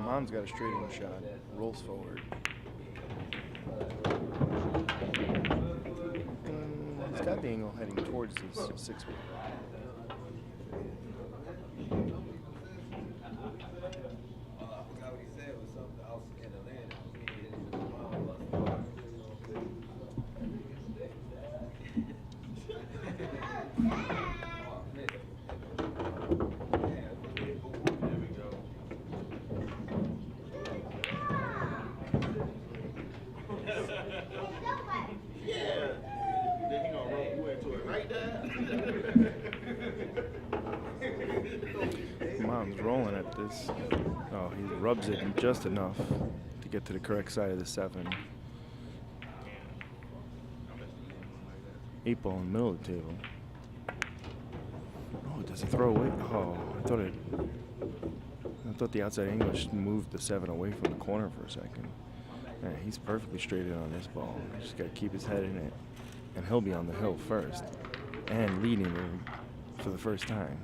Speaker 3: Mom's got a straight on shot, rolls forward. He's got the angle heading towards his 6 wood. Mom's rolling at this. Oh, he rubs it just enough to get to the correct side of the 7. 8 ball in the middle of the table. Oh, does it throw away? Oh, I thought the outside English moved the 7 away from the corner for a second. Man, he's perfectly straight in on this ball. Just got to keep his head in it, and he'll be on the hill first and leading him for the first time.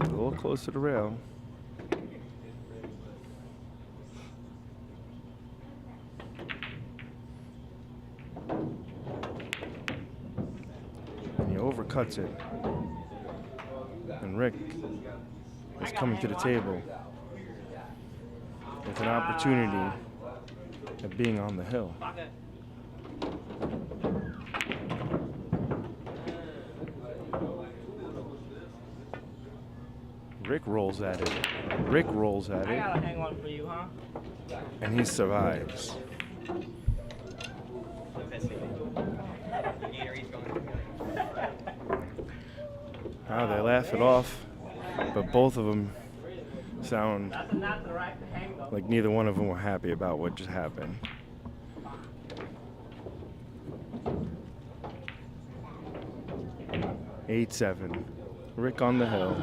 Speaker 3: A little close to the rail. And he overcuts it. And Rick is coming to the table with an opportunity of being on the hill. Rick rolls at it. Rick rolls at
Speaker 2: I
Speaker 3: it.
Speaker 2: gotta hang one for you, huh?
Speaker 3: And he survives. Now they laugh it off, but both of them sound like neither one of them were happy about what just happened. Eight, 7. Rick on the hill.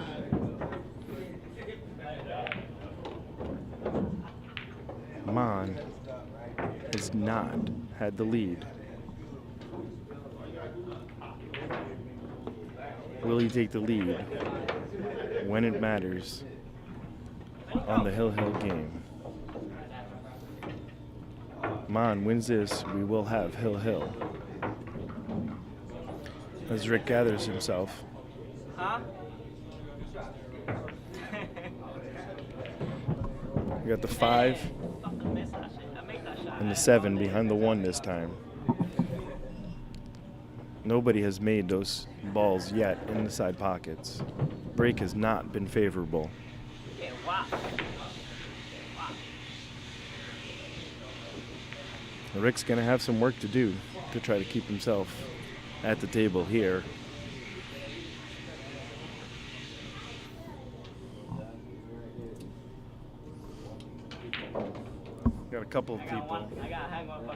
Speaker 3: Mon has not had the lead. Will he take the lead when it matters on the Hill game? Mon wins this, we will have Hill. As Rick gathers himself.
Speaker 2: Huh?
Speaker 3: We got the 5 and the 7 behind the 1 this time. Nobody has made those balls yet in the side pockets. Break has not been favorable. Rick's gonna have some work to do to try to keep himself at the table here. Got a couple of people.
Speaker 2: I gotta hang one for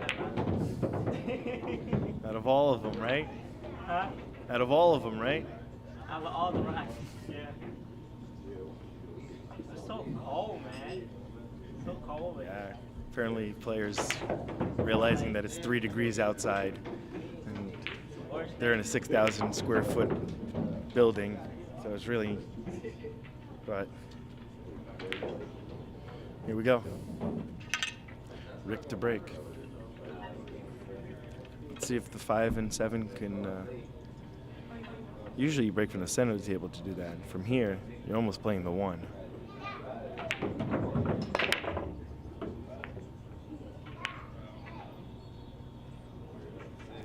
Speaker 2: him.
Speaker 3: Out of all of them, right?
Speaker 2: Huh?
Speaker 3: Out of all of them, right?
Speaker 2: Out of all the racks. Yeah. so cold, man. So cold.
Speaker 3: Yeah. Apparently, players realizing that it's 3 degrees outside, and they're in a 6,000 square foot building, so it's really. But here we go. Rick to break. Let's see if the 5 and 7 can. Usually, you break from the center of the table to do that. From here, you're almost playing the 1.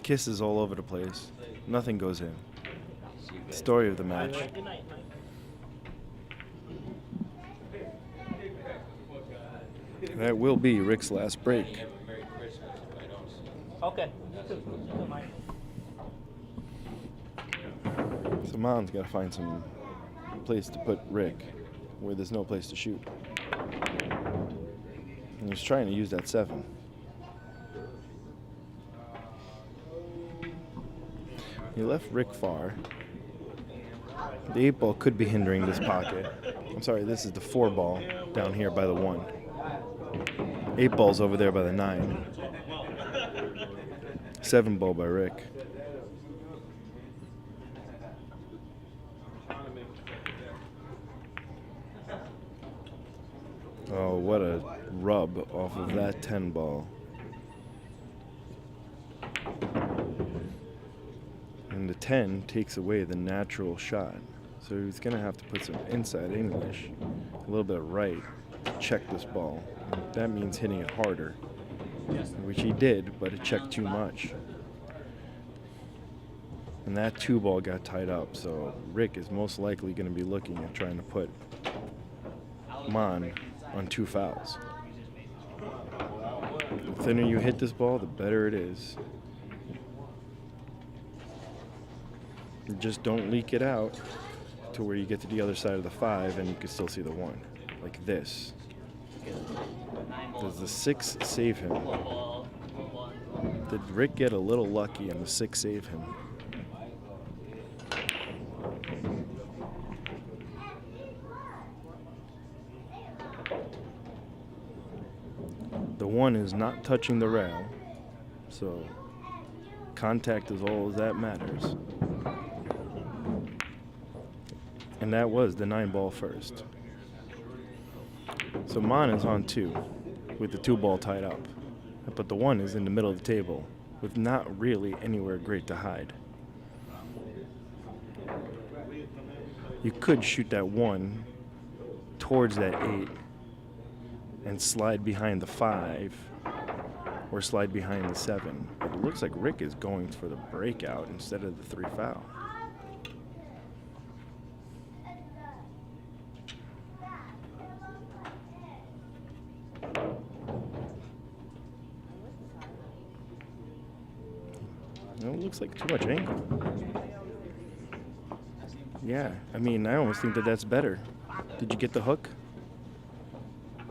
Speaker 3: Kisses all over the place. Nothing goes in. Story of the match.
Speaker 2: Good night, Mike.
Speaker 3: That will be Rick's last break.
Speaker 2: Okay. You too. You too, Mike.
Speaker 3: So Mom's got to find some place to put Rick where there's no place to shoot. And he's trying to use that 7. He left Rick far. The 8 ball could be hindering this pocket. I'm sorry, this is the 4 ball down here by the 1. 8 ball's over there by the 9. 7 ball by Rick. Oh, what a rub off of that 10 ball. And the 10 takes away the natural shot. So he's going to have to put some inside English, a little bit of right, to check this ball. That means hitting it harder, which he did, but it checked too much. And that 2 ball got tied up, so Rick is most likely going to be looking at trying to put Mon on 2 fouls. The thinner you hit this ball, the better it is. Just don't leak it out to where you get to the other side of the 5 and you can still see the 1, like this. Does the 6 save him? Did Rick get a little lucky and the 6 save him? The 1 is not touching the rail, so contact is all that matters. And that was the 9 ball first. So Mon is on 2 with the 2 ball tied up. But the 1 is in the middle of the table with not really anywhere great to hide. You could shoot that 1 towards that 8 and slide behind the 5 or slide behind the 7. But it looks like Rick is going for the breakout instead of the 3 foul. It looks like too much angle. Yeah, I mean, I almost think that that's better. Did you get the hook?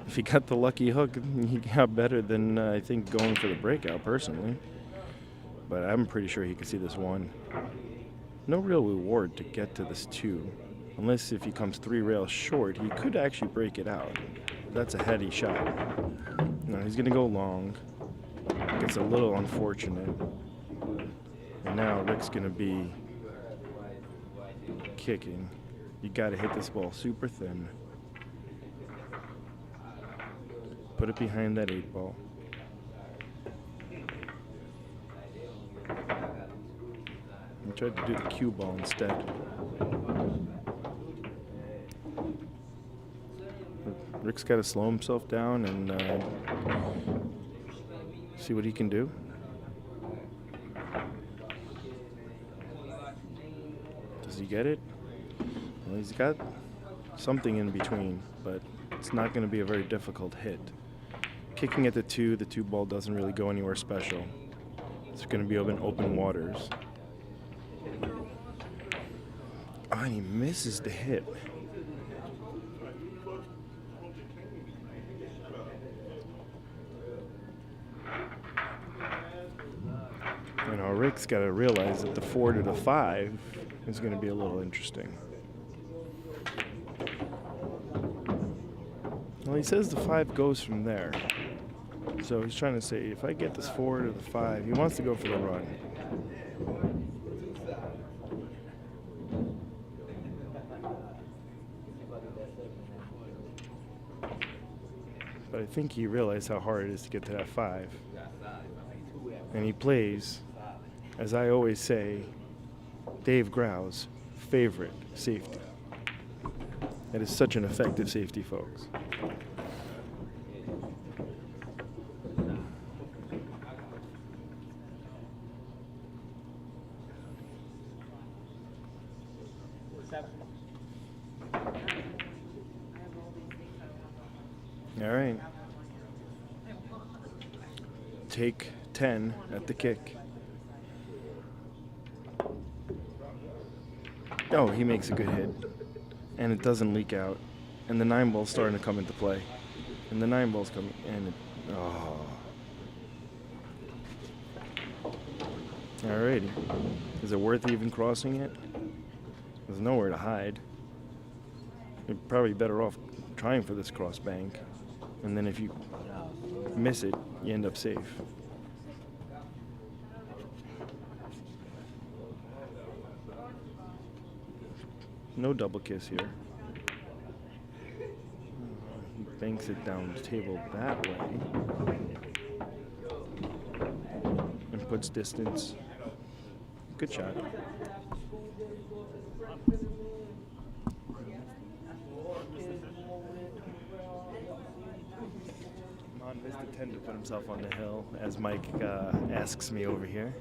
Speaker 3: If he got the lucky hook, he got better than I think going for the breakout, personally. But I'm pretty sure he could see this 1. No real reward to get to this 2. Unless if he comes 3 rails short, he could actually break it out. That's a heady shot. No, he's going to go long. It's a little unfortunate. And now Rick's going to be kicking. You got to hit this ball super thin. Put it behind that 8 ball. I tried to do the cue ball instead. Rick's got to slow himself down and see what he can do. Does he get it? Well, he's got something in between, but it's not going to be a very difficult hit. Kicking at the 2 ball doesn't really go anywhere special. It's going to be open waters. Oh, and he misses the hit. You know, Rick's got to realize that the 4 to the 5 is going to be a little interesting. Well, he says the 5 goes from there. So he's trying to say, if I get this 4 to the 5, he wants to go for the run. But I think he realized how hard it is to get to that 5. And he plays, as I always say, Dave Grau's favorite safety. That is such an effective safety, folks. All right. Take 10 at the kick. Oh, he makes a good hit. And it doesn't leak out. And the 9 ball's starting to come into play. And the 9 ball's coming. And it. Oh. Alrighty. Is it worth even crossing it? There's nowhere to hide. You're probably better off trying for this cross bank. And then if you miss it, you end up safe. No double kiss here. He banks it down the table that way. And puts distance. Good shot. Missed the 10 to put himself on the hill, as Mike asks me over here.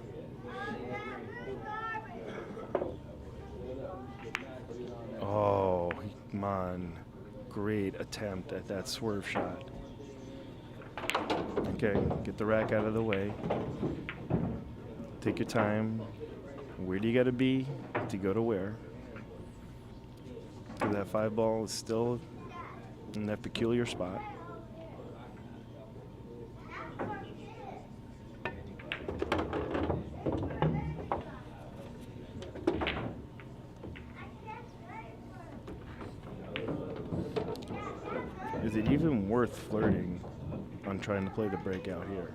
Speaker 3: Oh, man. Great attempt at that swerve shot. Okay, get the rack out of the way. Take your time. Where do you got to be to go to where? Because that 5 ball is still in that peculiar spot. Is it even worth flirting on trying to play the breakout here?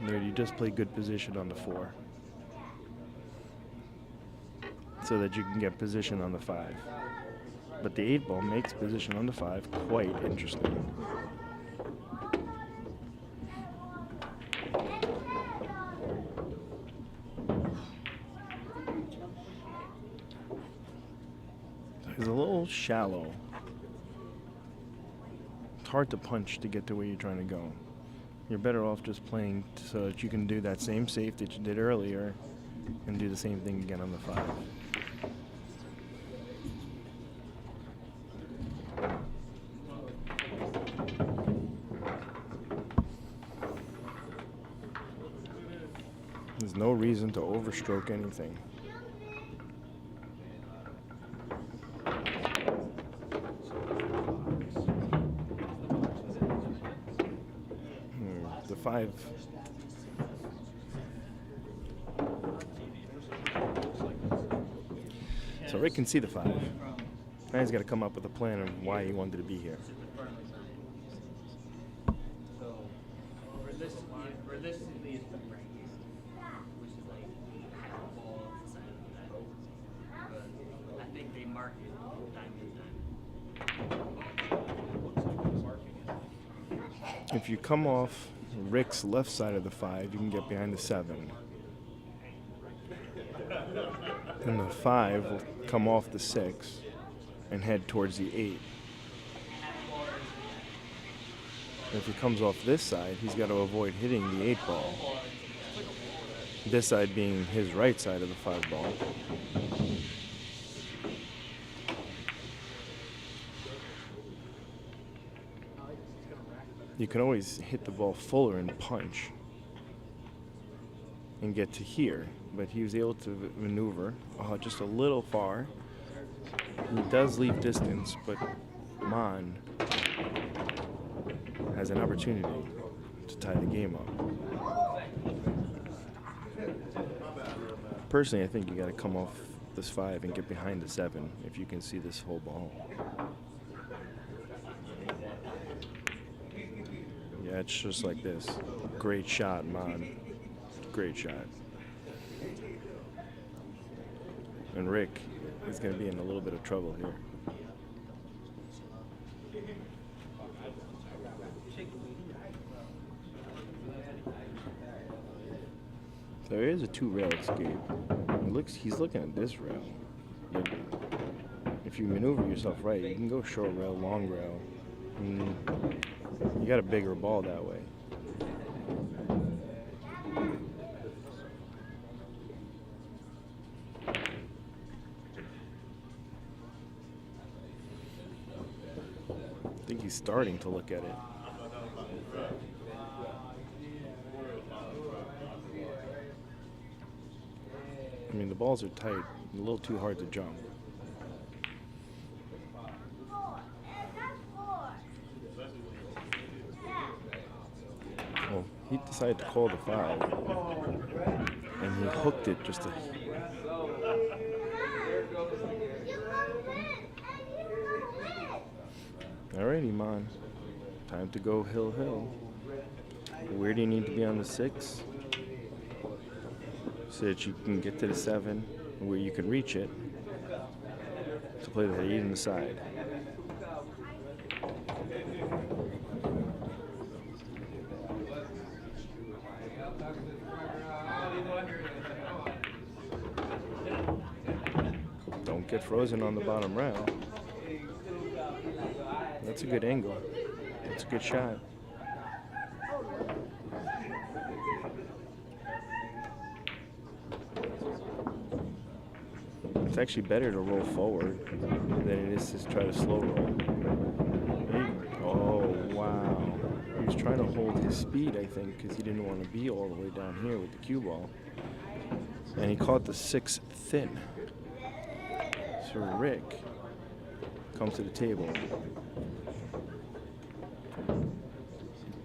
Speaker 3: Or do you just play good position on the 4? So that you can get position on the 5. But the 8 ball makes position on the 5 quite interesting. It's a little shallow. It's hard to punch to get to where you're trying to go. You're better off just playing so that you can do that same safe that you did earlier and do the same thing again on the 5. There's no reason to overstroke anything. The 5. So Rick can see the 5. Now he's got to come up with a plan of why he wanted to be here.
Speaker 2: Realistically, it's the rankings, which is like ball society that. But I think they mark it time to time.
Speaker 3: If you come off Rick's left side of the 5, you can get behind the 7. And the 5 will come off the 6 and head towards the 8. And if he comes off this side, he's got to avoid hitting the 8 ball. This side being his right side of the 5 ball. You can always hit the ball fuller and punch and get to here, but he was able to maneuver just a little far. He does leave distance, but Mon has an opportunity to tie the game up. Personally, I think you got to come off this 5 and get behind the 7 if you can see this whole ball. That's just like this. Great shot, man. Great shot. And Rick is going to be in a little bit of trouble here. So there is a 2-rail escape. He's looking at this rail. But if you maneuver yourself right, you can go short rail, long rail. You got a bigger ball that way. I think he's starting to look at it. I mean, the balls are tight, a little too hard to jump. Well, he decided to call the foul, and he hooked it just to... Alrighty, man. Time to go hill. Where do you need to be on the 6? So that you can get to the 7, where you can reach it to play the 8 on the side. Don't get frozen on the bottom rail. That's a good angle. That's a good shot. It's actually better to roll forward than it is to try to slow roll. Oh, wow. He was trying to hold his speed, I think, because he didn't want to be all the way down here with the cue ball. And he caught the 6 thin. So Rick comes to the table.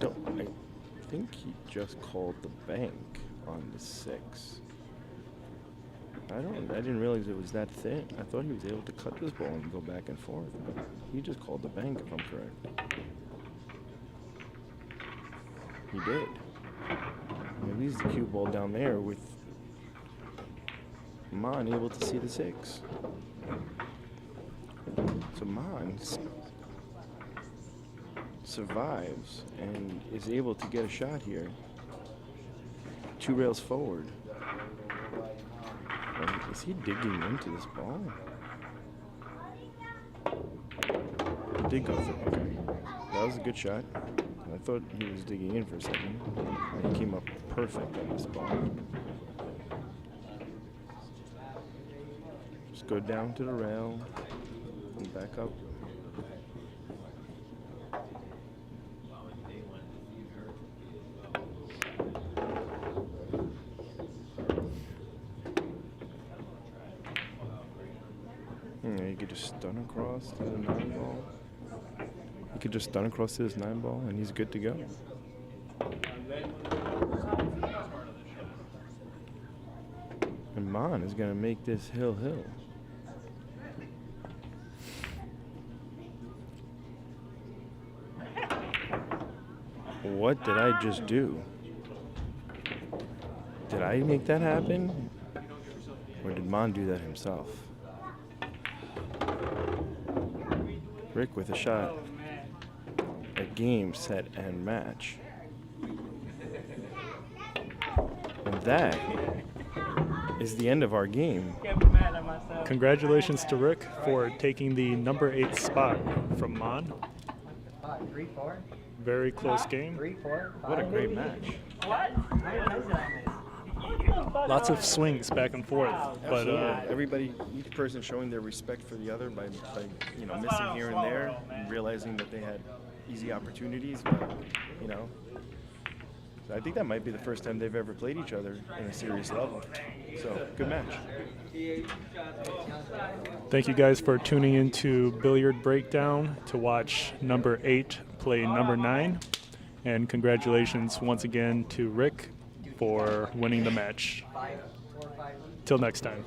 Speaker 3: I think he just called the bank on the 6. I didn't realize it was that thin. I thought he was able to cut this ball and go back and forth, but he just called the bank, if I'm correct. He did. He leaves the cue ball down there with Mon able to see the 6. So Mon survives and is able to get a shot here. 2 rails forward. Is he digging into this ball? He did go through. Okay. That was a good shot. I thought he was digging in for a second. He came up perfect on this ball. Just go down to the rail and back up. You could just stun across to the 9 ball. He could just stun across to his 9 ball, and he's good to go. And Mon is going to make this hill. What did I just do? Did I make that happen? Or did Mon do that himself? Rick with a shot. A game, set, and match. And that is the end of our game.
Speaker 1: Congratulations to Rick for taking the number 8 spot from Mon.
Speaker 6: 3-4.
Speaker 1: Very close game.
Speaker 6: 3-4.
Speaker 3: What a great match.
Speaker 1: Lots of swings back and forth, but
Speaker 3: Everybody, each person showing their respect for the other by missing here and there, and realizing that they had easy opportunities. But I think that might be the first time they've ever played each other in a serious level. So good match.
Speaker 1: thank you guys for tuning into Billiard Breakdown to watch number 8 play number 9, and congratulations once again to Rick for winning the match. Till next time.